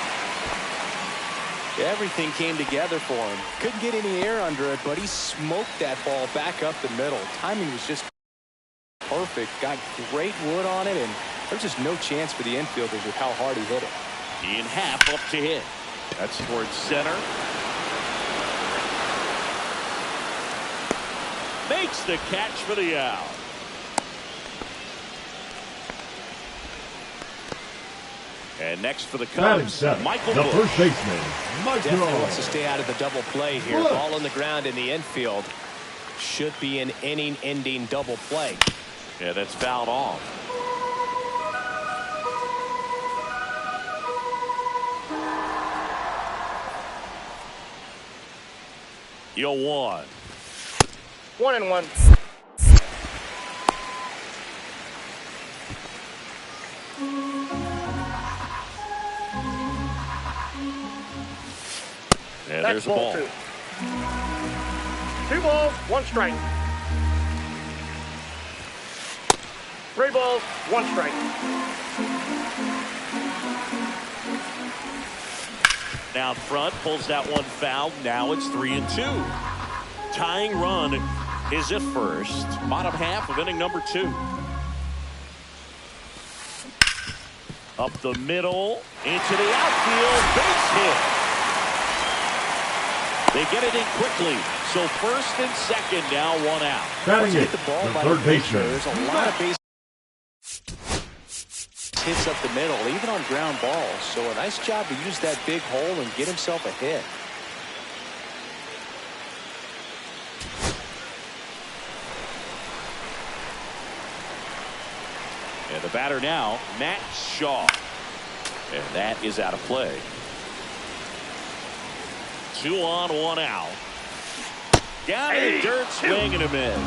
Everything came together for him. Couldn't get any air under it, but he smoked that ball back up the middle. Timing was just perfect. Got great wood on it, and there's just no chance for the infielders with how hard he hit it. In half up to hit. That's towards center. Makes the catch for the out. And next for the Cubs, Michael the Busch. first baseman, Michael. Definitely wants to stay out of the double play here. Ball on the ground in the infield. Should be an inning-ending double play. Yeah, that's fouled off. Yo, 1. 1-1. And there's a ball. 2. 2 balls, 1 strike. 3 balls, 1 strike. Down front, pulls that one foul. Now it's 3-2. Tying run is at first. Bottom half of inning number 2. Up the middle, into the outfield, base hit. They get it in quickly. So first and second now, 1 out. Batting it, the ball the by third the baseman. There's a lot of base. hits up the middle, even on ground balls. So a nice job to use that big hole and get himself a hit. And the batter now, Matt Shaw. And that is out of play. 2 on, 1 out. Down in the dirt, swing and a miss.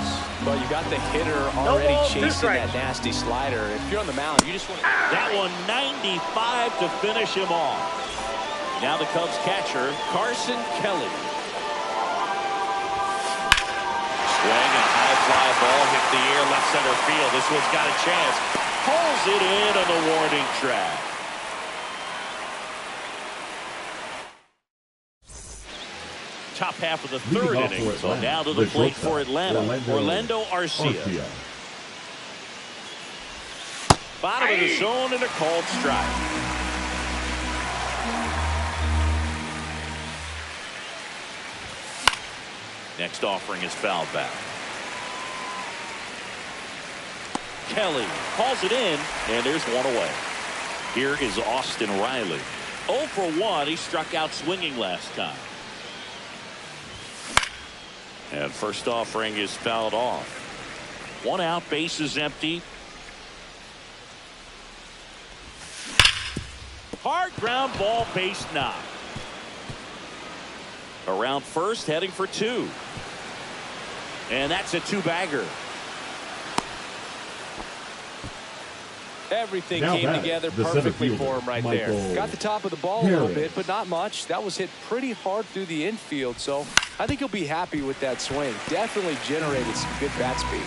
Well, you got the hitter already chasing that nasty slider. If you're on the mound, you just want to... That one 95 to finish him off. Now the Cubs catcher, Carson Kelly. Swing and a high fly ball hit the air left center field. This one's got a chance. Pulls it in on the warning track. Top half of the third inning. So now to the plate for Atlanta. Orlando Arcia. Bottom of the zone and a called strike. Next offering is fouled back. Kelly calls it in, and there's one away. Here is Austin Riley. 0 for 1. He struck out swinging last time. And first offering is fouled off. 1 out, base is empty. Hard ground ball, base knock. Around first, heading for 2. And that's a 2-bagger. Everything came together perfectly for him right there. Got the top of the ball a little bit, but not much. That was hit pretty hard through the infield, so I think he'll be happy with that swing. Definitely generated some good bat speed.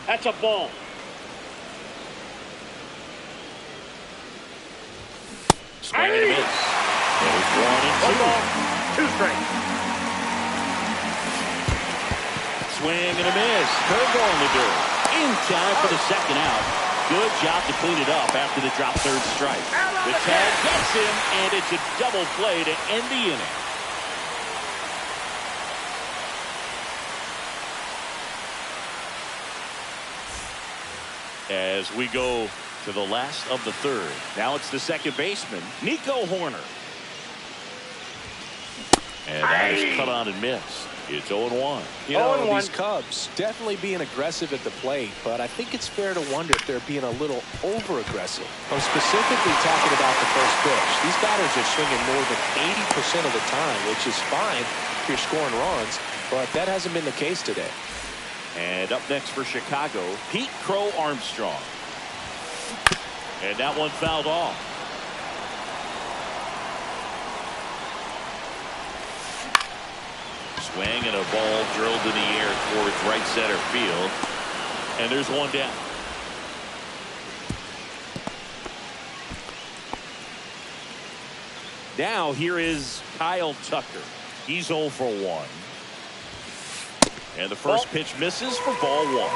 That's a ball. Swing and a miss. There's 1 and 2. 1 ball, 2 strikes. Swing and a miss. Curveball in the dirt. In time for the second out. Good job to clean it up after the drop third strike. The tag gets him, and it's a double play to end the inning. As we go to the last of the third. Now it's the second baseman, Nico Hoerner. And that is cut on and missed. It's 0-1. You know, these Cubs definitely being aggressive at the plate, but I think it's fair to wonder if they're being a little over-aggressive. I'm specifically talking about the first pitch. These batters are swinging more than 80% of the time, which is fine if you're scoring runs, but that hasn't been the case today. And up next for Chicago, Pete Crow Armstrong. And that one fouled off. Swing and a ball drilled in the air towards right center field. And there's one down. Now here is Kyle Tucker. He's 0 for 1. And the first pitch misses for ball 1.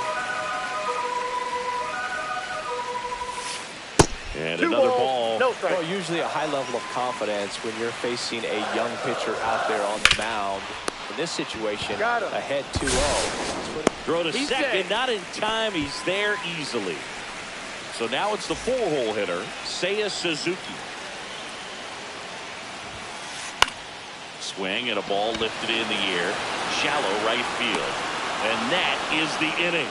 And another ball. No strike. Well, usually a high level of confidence when you're facing a young pitcher out there on the mound. In this situation, ahead 2-0. Throw to second, not in time. He's there easily. So now it's the 4-hole hitter, Seiya Suzuki. Swing and a ball lifted in the air, shallow right field. And that is the inning.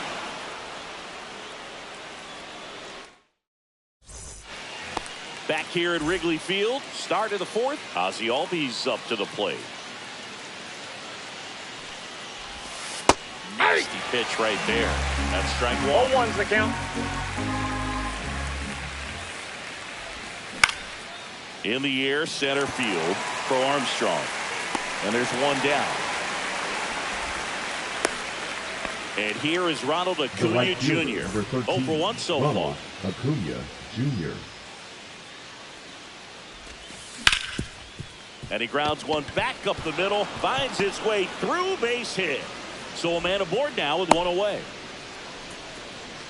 Back here at Wrigley Field, start of the 4th. Ozzie Albies up to the plate. Nasty pitch right there. That's strike 1. 0-1's the count. In the air, center field, Crow Armstrong. And there's one down. And here is Ronald Acuna Jr. 0 for 1 so far. Acuna Jr. And he grounds one back up the middle, finds its way through, base hit. So a man aboard now with one away.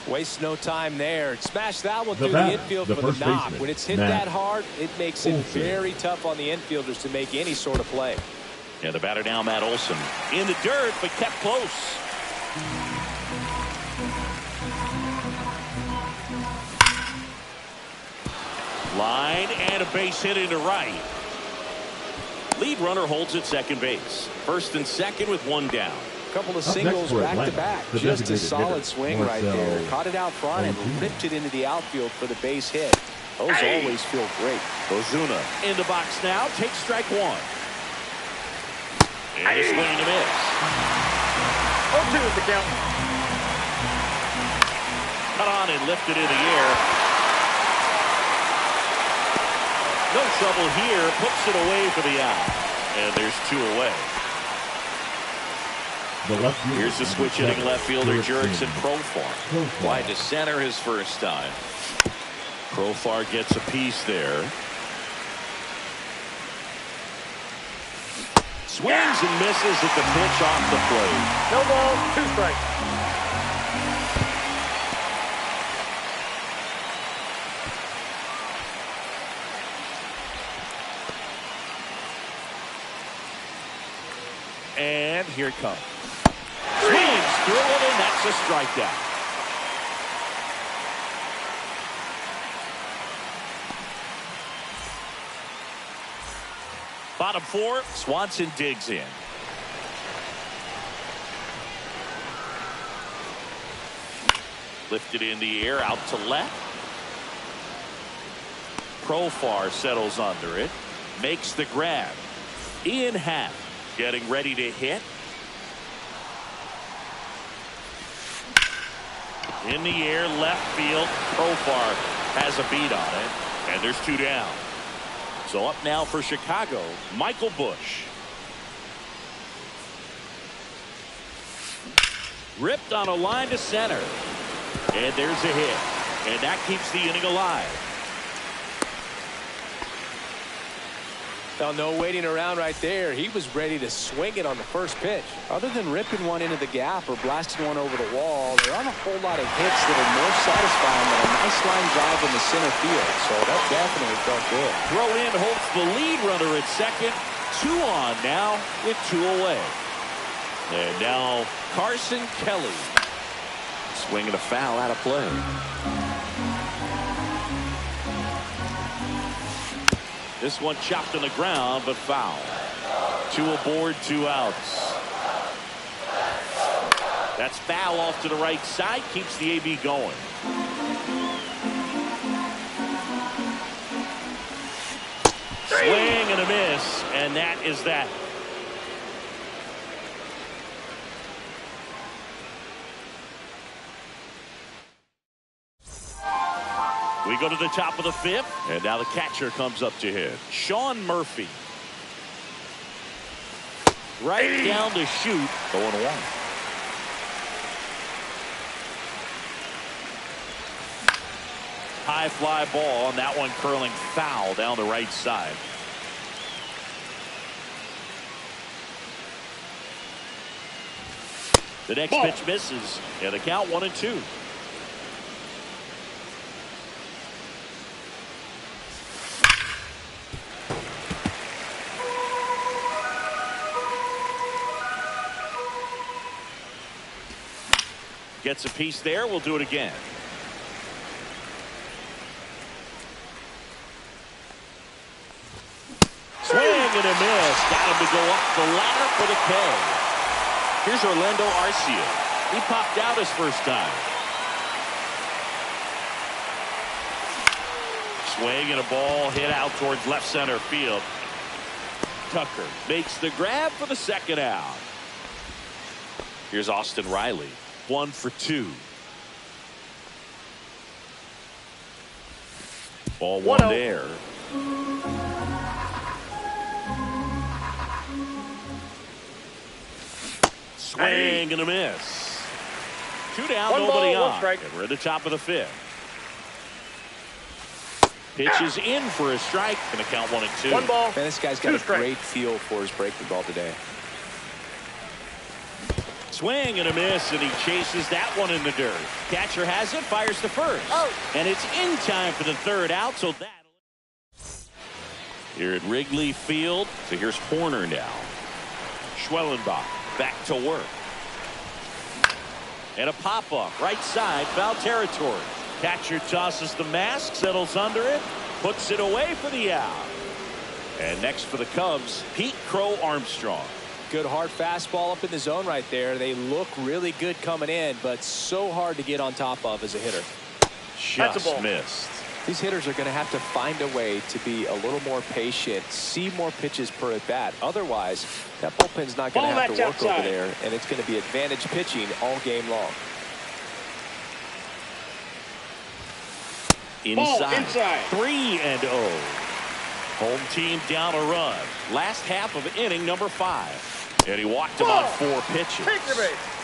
Waste no time there. Smash that one through the infield for the knock. When it's hit that hard, it makes it very tough on the infielders to make any sort of play. Yeah, the batter now, Matt Olson. In the dirt, but kept close. Line and a base hit into right. Lead runner holds at second base. First and second with one down. Couple of singles back-to-back. Just a solid swing right there. Caught it out front and ripped it into the outfield for the base hit. Those always feel great. Ozuna in the box now. Takes strike one. And a swing and a miss. 0-2 is the count. Cut on and lifted in the air. No trouble here. Puts it away for the out. And there's two away. Here's the switch hitting left fielder Jurickson Profar. Wide to center his first time. Profar gets a piece there. Swings and misses at the pitch off the plate. No ball, 2 strikes. And here it comes. Swings through it, and that's a strikeout. Bottom 4, Swanson digs in. Lifted in the air, out to left. Profar settles under it. Makes the grab. Ian Happ getting ready to hit. In the air, left field. Profar has a beat on it. And there's 2 down. So up now for Chicago, Michael Busch. Ripped on a line to center. And there's a hit. And that keeps the inning alive. Well, no waiting around right there. He was ready to swing it on the first pitch. Other than ripping one into the gap or blasting one over the wall, there aren't a whole lot of hits that are more satisfying than a nice line drive in the center field. So that definitely felt good. Throw in holds the lead runner at second. 2 on now with 2 away. And now Carson Kelly. Swinging a foul out of play. This one chopped on the ground, but foul. 2 aboard, 2 outs. That's foul off to the right side. Keeps the AB going. Swing and a miss, and that is that. We go to the top of the 5th, and now the catcher comes up to hit. Sean Murphy. Right down to shoot. 0-1. High fly ball, and that one curling foul down the right side. The next pitch misses, and the count 1-2. Gets a piece there. We'll do it again. Swing and a miss. Got him to go up the ladder for the K. Here's Orlando Arcia. He popped out his first time. Swing and a ball hit out towards left center field. Tucker makes the grab for the second out. Here's Austin Riley. 1 for 2. Ball 1 there. Swing and a miss. 2 down, nobody on. And we're at the top of the 5th. Pitches in for a strike. Going to count 1-2. 1 ball. Man, this guy's got a great feel for his breaking ball today. Swing and a miss, and he chases that one in the dirt. Catcher has it, fires to first. And it's in time for the 3rd out, so that. Here at Wrigley Field, so here's Horner now. Schwellenbach back to work. And a pop-up, right side, foul territory. Catcher tosses the mask, settles under it, Puts it away for the out. And next for the Cubs, Pete Crow Armstrong. Good hard fastball up in the zone right there. They look really good coming in, but so hard to get on top of as a hitter. Just missed. These hitters are going to have to find a way to be a little more patient, see more pitches per at bat. Otherwise, that bullpen's not going to have to work over there, and it's going to be advantage pitching all game long. Inside. 3-0. Home team down a run. Last half of inning number 5. And he walked him on 4 pitches.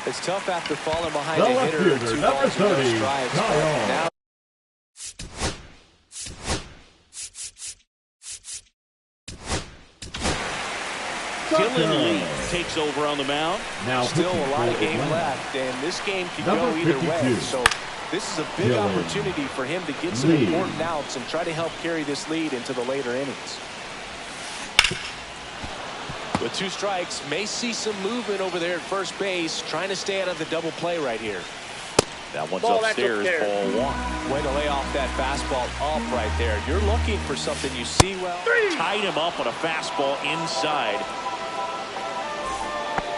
It's tough after falling behind The a left hitter. fielder, 2 number balls and 30, no strikes. Kyle. Now Dylan Lee takes over on the mound. Now still a lot of game left, and this game can go either way. So this is a big opportunity for him to get some important outs and try to help carry this lead into the later innings. With 2 strikes, may see some movement over there at first base, trying to stay out of the double play right here. That one's upstairs, ball 1. Way to lay off that fastball up right there. You're looking for something you see well. Tied him up on a fastball inside.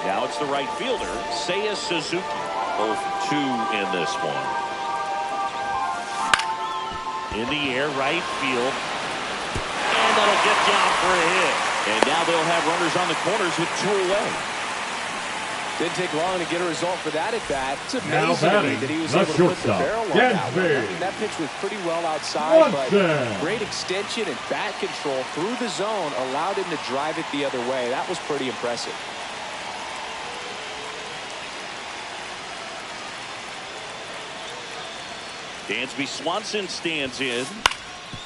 Now it's the right fielder, Seiya Suzuki. 0 for 2 in this one. In the air, right field. And that'll get down for a hit. And now they'll have runners on the corners with 2 away. Didn't take long to get a result for that at bat. It's amazing to me that he was able to put the barrel on that one. I mean, that pitch was pretty well outside, but great extension and bat control through the zone allowed him to drive it the other way. That was pretty impressive. Dansby Swanson stands in.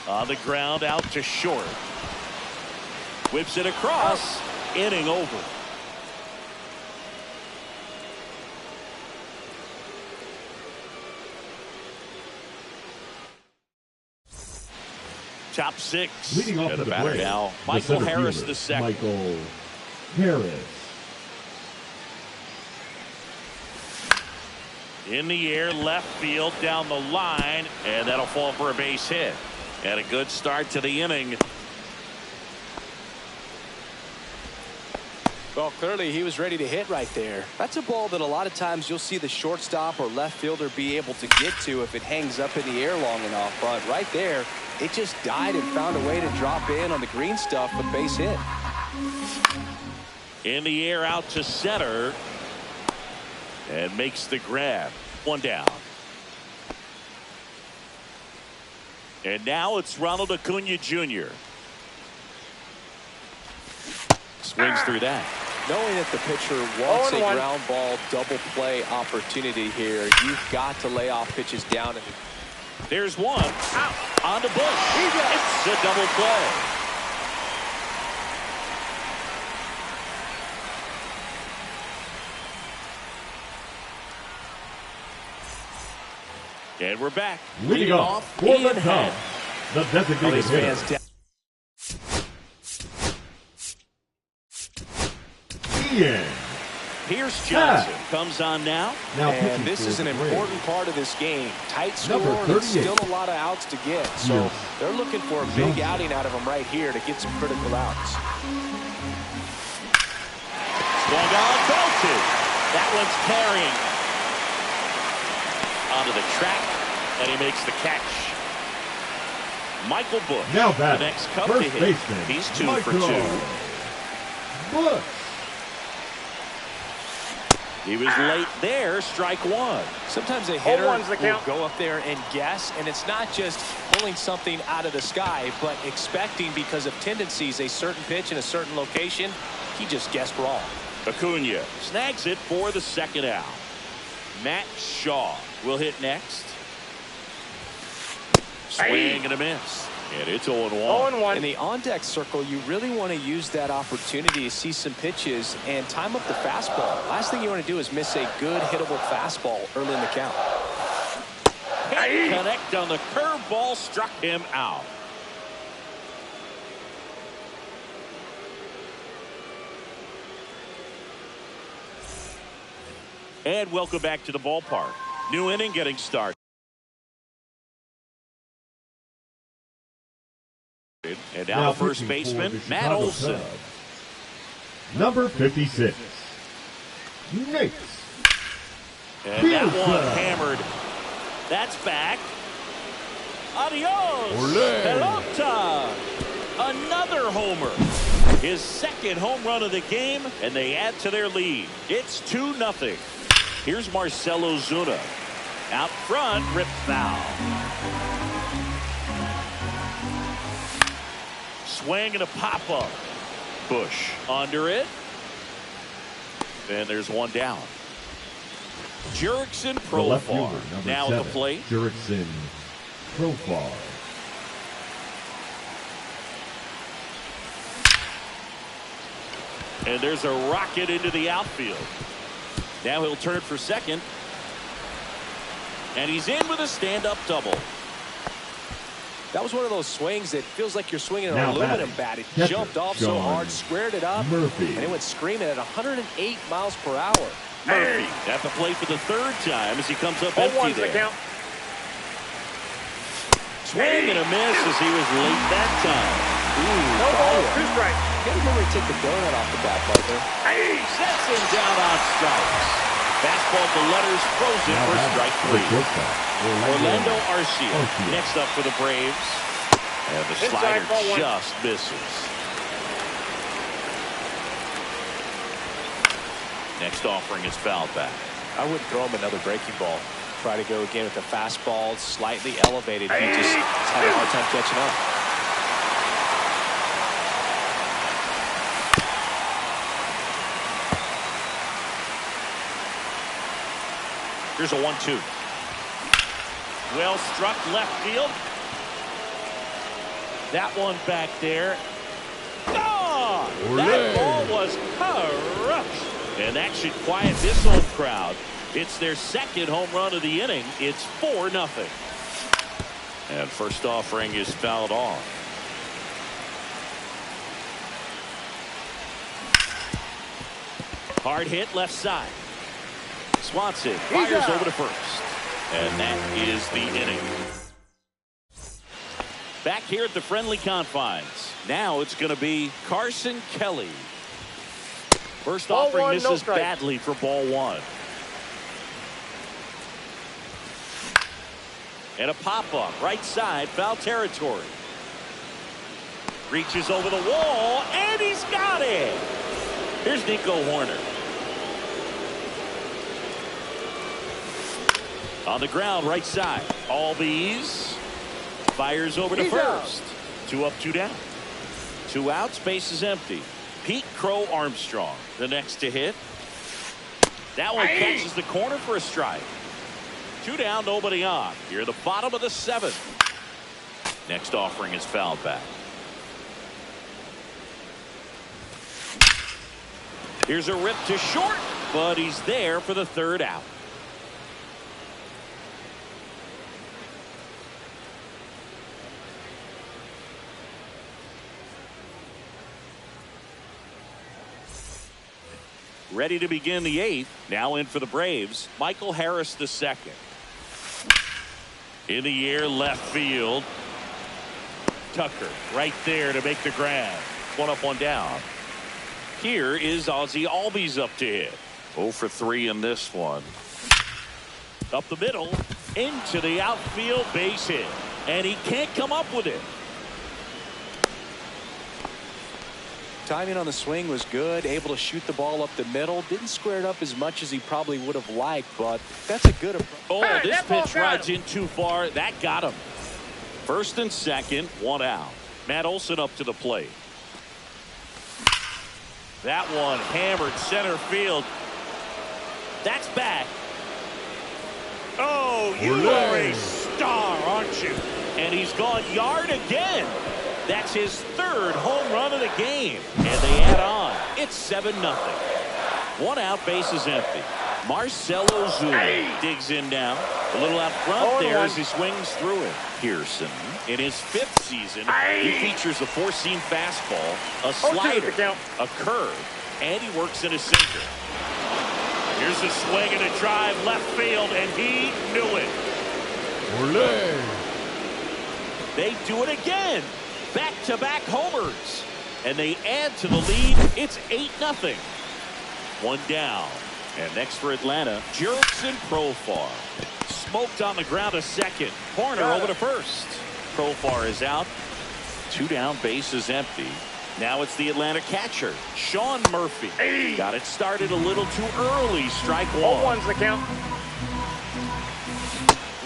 On the ground, out to short. Whips it across. Inning over. Top 6. Leading off the the batter plate, now, the Michael center Harris fielder, II. Michael Harris. In the air, left field, down the line, and that'll fall for a base hit. And a good start to the inning. Well, clearly he was ready to hit right there. That's a ball that a lot of times you'll see the shortstop or left fielder be able to get to if it hangs up in the air long enough. But right there, it just died and found a way to drop in on the green stuff, but base hit. In the air, out to center. And makes the grab. 1 down. And now it's Ronald Acuna Jr. Swings through that. Knowing that the pitcher wants a ground ball double play opportunity here, you've got to lay off pitches down. There's one. On to Bush. It's a double play. And we're back. Leading off for the Cubs, the designated hitter, Ian. Pierce Johnson comes on now. And this is an important part of this game. Tight score and still a lot of outs to get. So they're looking for a big outing out of him right here to get some critical outs. Swung on, belted. That one's carrying. Onto the track, and he makes the catch. Michael Bush, now the next Cub to hit. Baseman, He's 2 Michael for 2. Bush. He was late there, strike 1. Sometimes a hitter will go up there and guess, and it's not just pulling something out of the sky, but expecting because of tendencies a certain pitch in a certain location. He just guessed wrong. Acuna snags it for the 2nd out. Matt Shaw will hit next. Swing and a miss. And it's 0-1. In the on-deck circle, you really want to use that opportunity to see some pitches and time up the fastball. Last thing you want to do is miss a good hittable fastball early in the count. Can't connect on the curveball, struck him out. And welcome back to the ballpark. New inning getting started. And now first baseman, Matt Olson. Number 56, Nate. And that one hammered. That's back. Adios. Pelota. Another homer. His second home run of the game, and they add to their lead. It's 2-0. Here's Marcell Ozuna. Out front, rip foul. Swing and a pop-up. Bush under it. And there's one down. Jurickson Profar now at the plate. Jurickson Profar. And there's a rocket into the outfield. Now he'll turn for second. And he's in with a stand-up double. That was one of those swings that feels like you're swinging an aluminum bat. It jumped off so hard, squared it up, and it went screaming at 108 miles per hour. Murphy at the plate for the third time as he comes up empty there. Swing and a miss as he was late that time. No ball, 2 strikes. You gotta remember to take the donut off the bat, partner. He sets him down on strikes. Fastball to letters, frozen for strike 3. Orlando Arcia next up for the Braves. And the slider just misses. Next offering is fouled back. I wouldn't throw him another breaking ball. Try to go again with the fastball slightly elevated. He just had a hard time catching up. Here's a 1-2. Well struck left field. That one back there. Oh, that ball was crushed. And that should quiet this home crowd. It's their second home run of the inning. It's 4-0. And first offering is fouled off. Hard hit left side. Swanson fires over to first. And that is the inning. Back here at the friendly confines. Now it's going to be Carson Kelly. First offering misses badly for ball 1. And a pop-up right side, foul territory. Reaches over the wall, and he's got it. Here's Nico Hoerner. On the ground, right side. Albies fires over to first. 2 up, 2 down. 2 outs, base is empty. Pete Crow Armstrong, the next to hit. That one catches the corner for a strike. 2 down, nobody on. Here the bottom of the 7th. Next offering is fouled back. Here's a rip to short, but he's there for the 3rd out. Ready to begin the 8th. Now in for the Braves, Michael Harris II. In the air, left field. Tucker right there to make the grab. 1 up, 1 down. Here is Ozzie Albies up to hit. 0 for 3 in this one. Up the middle, into the outfield, base hit. And he can't come up with it. Timing on the swing was good, able to shoot the ball up the middle. Didn't square it up as much as he probably would have liked, but that's a good approach. Oh, this pitch rides in too far. That got him. First and second, 1 out. Matt Olson up to the plate. That one hammered center field. That's back. Oh, you are a star, aren't you? And he's gone yard again. That's his 3rd home run of the game. And they add on. It's 7-0. 1 out, base is empty. Marcell Ozuna digs in now. A little out front there as he swings through it. Pearson, in his 5th season, he features a 4-seam fastball, a slider, a curve, and he works in a sinker. Here's a swing and a drive left field, and he knew it. They do it again. Back-to-back homers. And they add to the lead. It's 8-0. One down. And next for Atlanta, Jurickson Profar. Smoked on the ground to second. Horner over to first. Profar is out. 2 down, base is empty. Now it's the Atlanta catcher, Sean Murphy. Got it started a little too early. Strike one. 0-1's the count.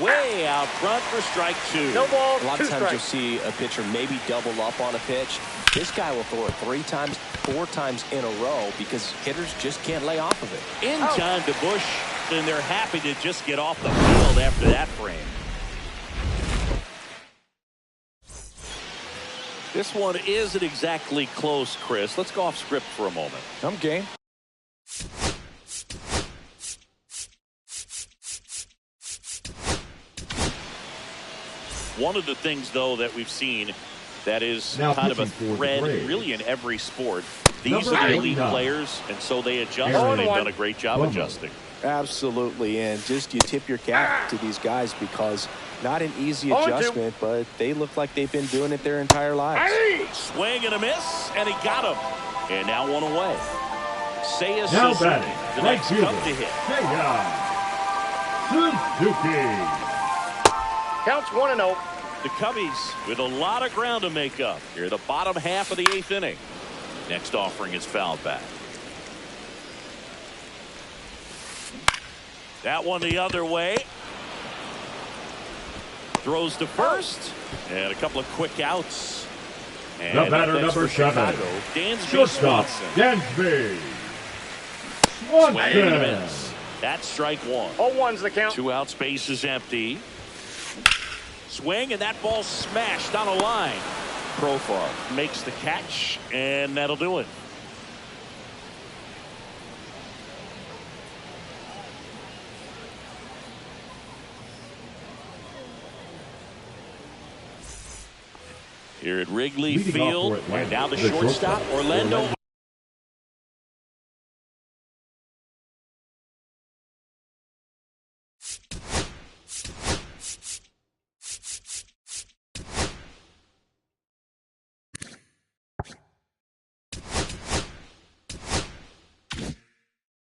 Way out front for strike 2. No balls, a lot 2 of times strikes. you'll see a pitcher maybe double up on a pitch. This guy will throw it 3 times, 4 times in a row because hitters just can't lay off of it. In time to Bush, and they're happy to just get off the field after that frame. This one isn't exactly close, Chris. Let's go off script for a moment. I'm game. One of the things, though, that we've seen that is Now kind of a pitching for the thread Braves. really in every sport. These Number are the 8. elite players, and so they adjust, Aaron and they've done a great job Bummer. adjusting. Absolutely, and just you tip your cap to these guys because not an easy adjustment, but they look like they've been doing it their entire lives. Swing and a miss, and he got him. And now one away. Seiya Now Suzuki, batting, the right next fielder, up to hit. Seiya Suzuki. Counts 1-0. The Cubbies with a lot of ground to make up here, the bottom half of the 8th inning. Next offering is fouled back. That one the other way. Throws to first, and a couple of quick outs. And The batter, up next number for 7. Chicago, Dansby Shortstop, Swanson. Dansby Swing and a Swanson. miss. That's strike 1. 0-1's the count. 2 outs, base is empty. Swing, and that ball smashed on a line. Profar makes the catch, and that'll do it. Here at Wrigley Leading off Field, for Atlanta, and now the the shortstop, shortstop, Orlando.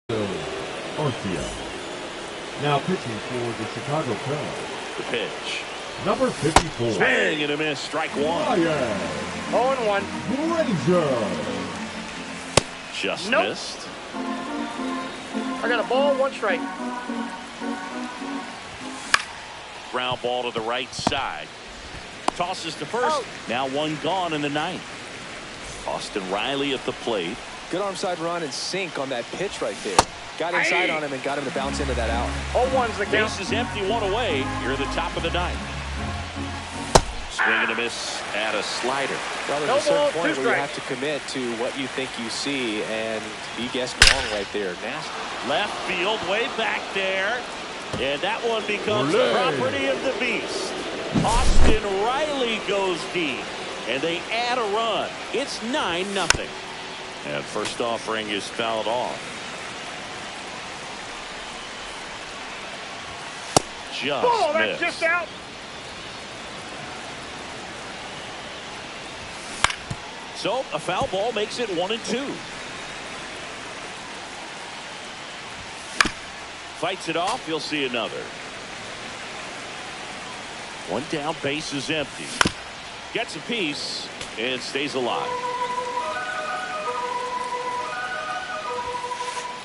Arcia. Now pitching for the Chicago Cubs. The pitch. Number 54. Swing and a miss. Strike 1. Ryan 0-1. Brazier. Just Nope. missed. I got a ball, 1 strike. Ground ball to the right side. Tosses to first. Now 1 gone in the 9th. Austin Riley at the plate. Good arm side run and sink on that pitch right there. Got inside on him and got him to bounce into that out. 0-1's the count. Base is empty, 1 away. Here at the top of the 9th. Swing and a miss at a slider. Well, there's No a certain ball, point 2 where you strikes. have to commit to what you think you see, and he guessed wrong right there. Nasty. Left field, way back there. And that one becomes Olé. property of the beast. Austin Riley goes deep. And they add a run. It's 9-0. And first offering is fouled off. Just Ball, that's missed. just out. So a foul ball makes it 1-2. Fights it off. You'll see another. 1 down, base is empty. Gets a piece and stays alive.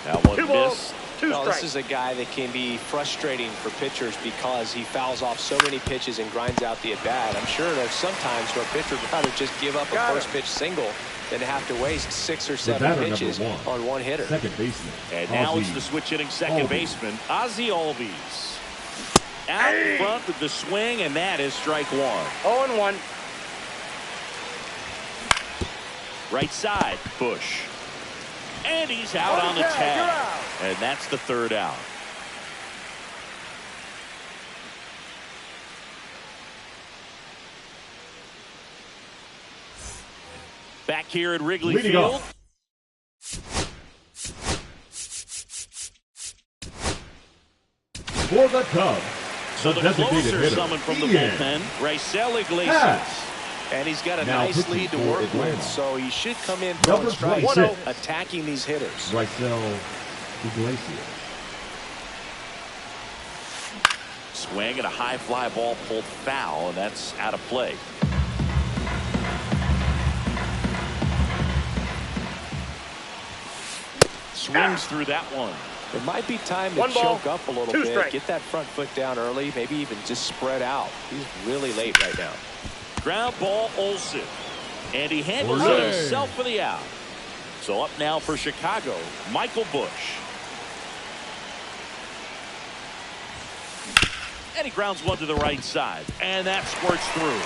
Now 1 2 balls, miss. 2 Well, strikes. this is a guy that can be frustrating for pitchers because he fouls off so many pitches and grinds out the at-bat. I'm sure there's sometimes where a pitcher would rather just give up a Got first him. pitch single than to have to waste 6 or The 7 batter, pitches number 1. on one hitter. Second baseman. And now it's Ozzie the switch hitting second Albies. baseman, Ozzie Albies. Out in front with the swing, and that is strike 1. 0-1. Right side, Bush. And he's out on the tag, tag. you're out. And that's the 3rd out. Back here at Wrigley Leading Field. off. For the Cubs, So the designated closer hitter, summoned from the Ian bullpen, Raisel Iglesias. Hass. And he's got a Now nice lead to work Atlanta. with, so he should come in throwing strikes, 1-0. attacking these hitters. Raisel Iglesias. Swing and a high fly ball pulled foul, and that's out of play. Swings through that one. It might be time to One ball, choke up a little 2 bit, strikes. get that front foot down early, maybe even just spread out. He's really late right now. Ground ball Olsen. And he handles Hooray. it himself for the out. So up now for Chicago, Michael Busch. And he grounds one to the right side. And that squirts through.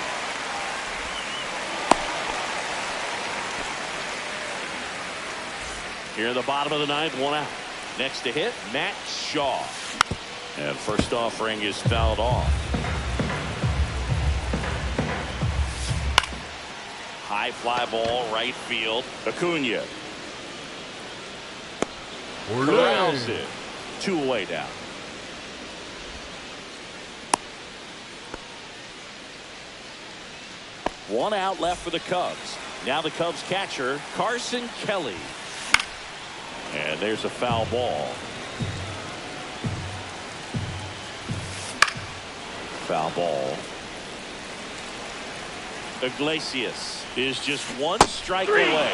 Here in the bottom of the ninth, 1 out. Next to hit, Matt Shaw. And first offering is fouled off. High fly ball, right field. Acuna. Corrals it. 2 away now. One out left for the Cubs. Now the Cubs catcher, Carson Kelly. And there's a foul ball. Foul ball. Iglesias is just 1 strike away.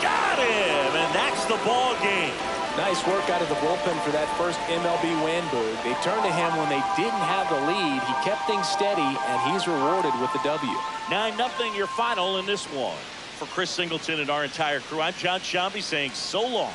Got him, and that's the ball game. Nice work out of the bullpen for that first MLB win, Boog. They turned to him when they didn't have the lead. He kept things steady, and he's rewarded with the W. 9-0 your final in this one. For Chris Singleton and our entire crew, I'm John Sciambi saying so long.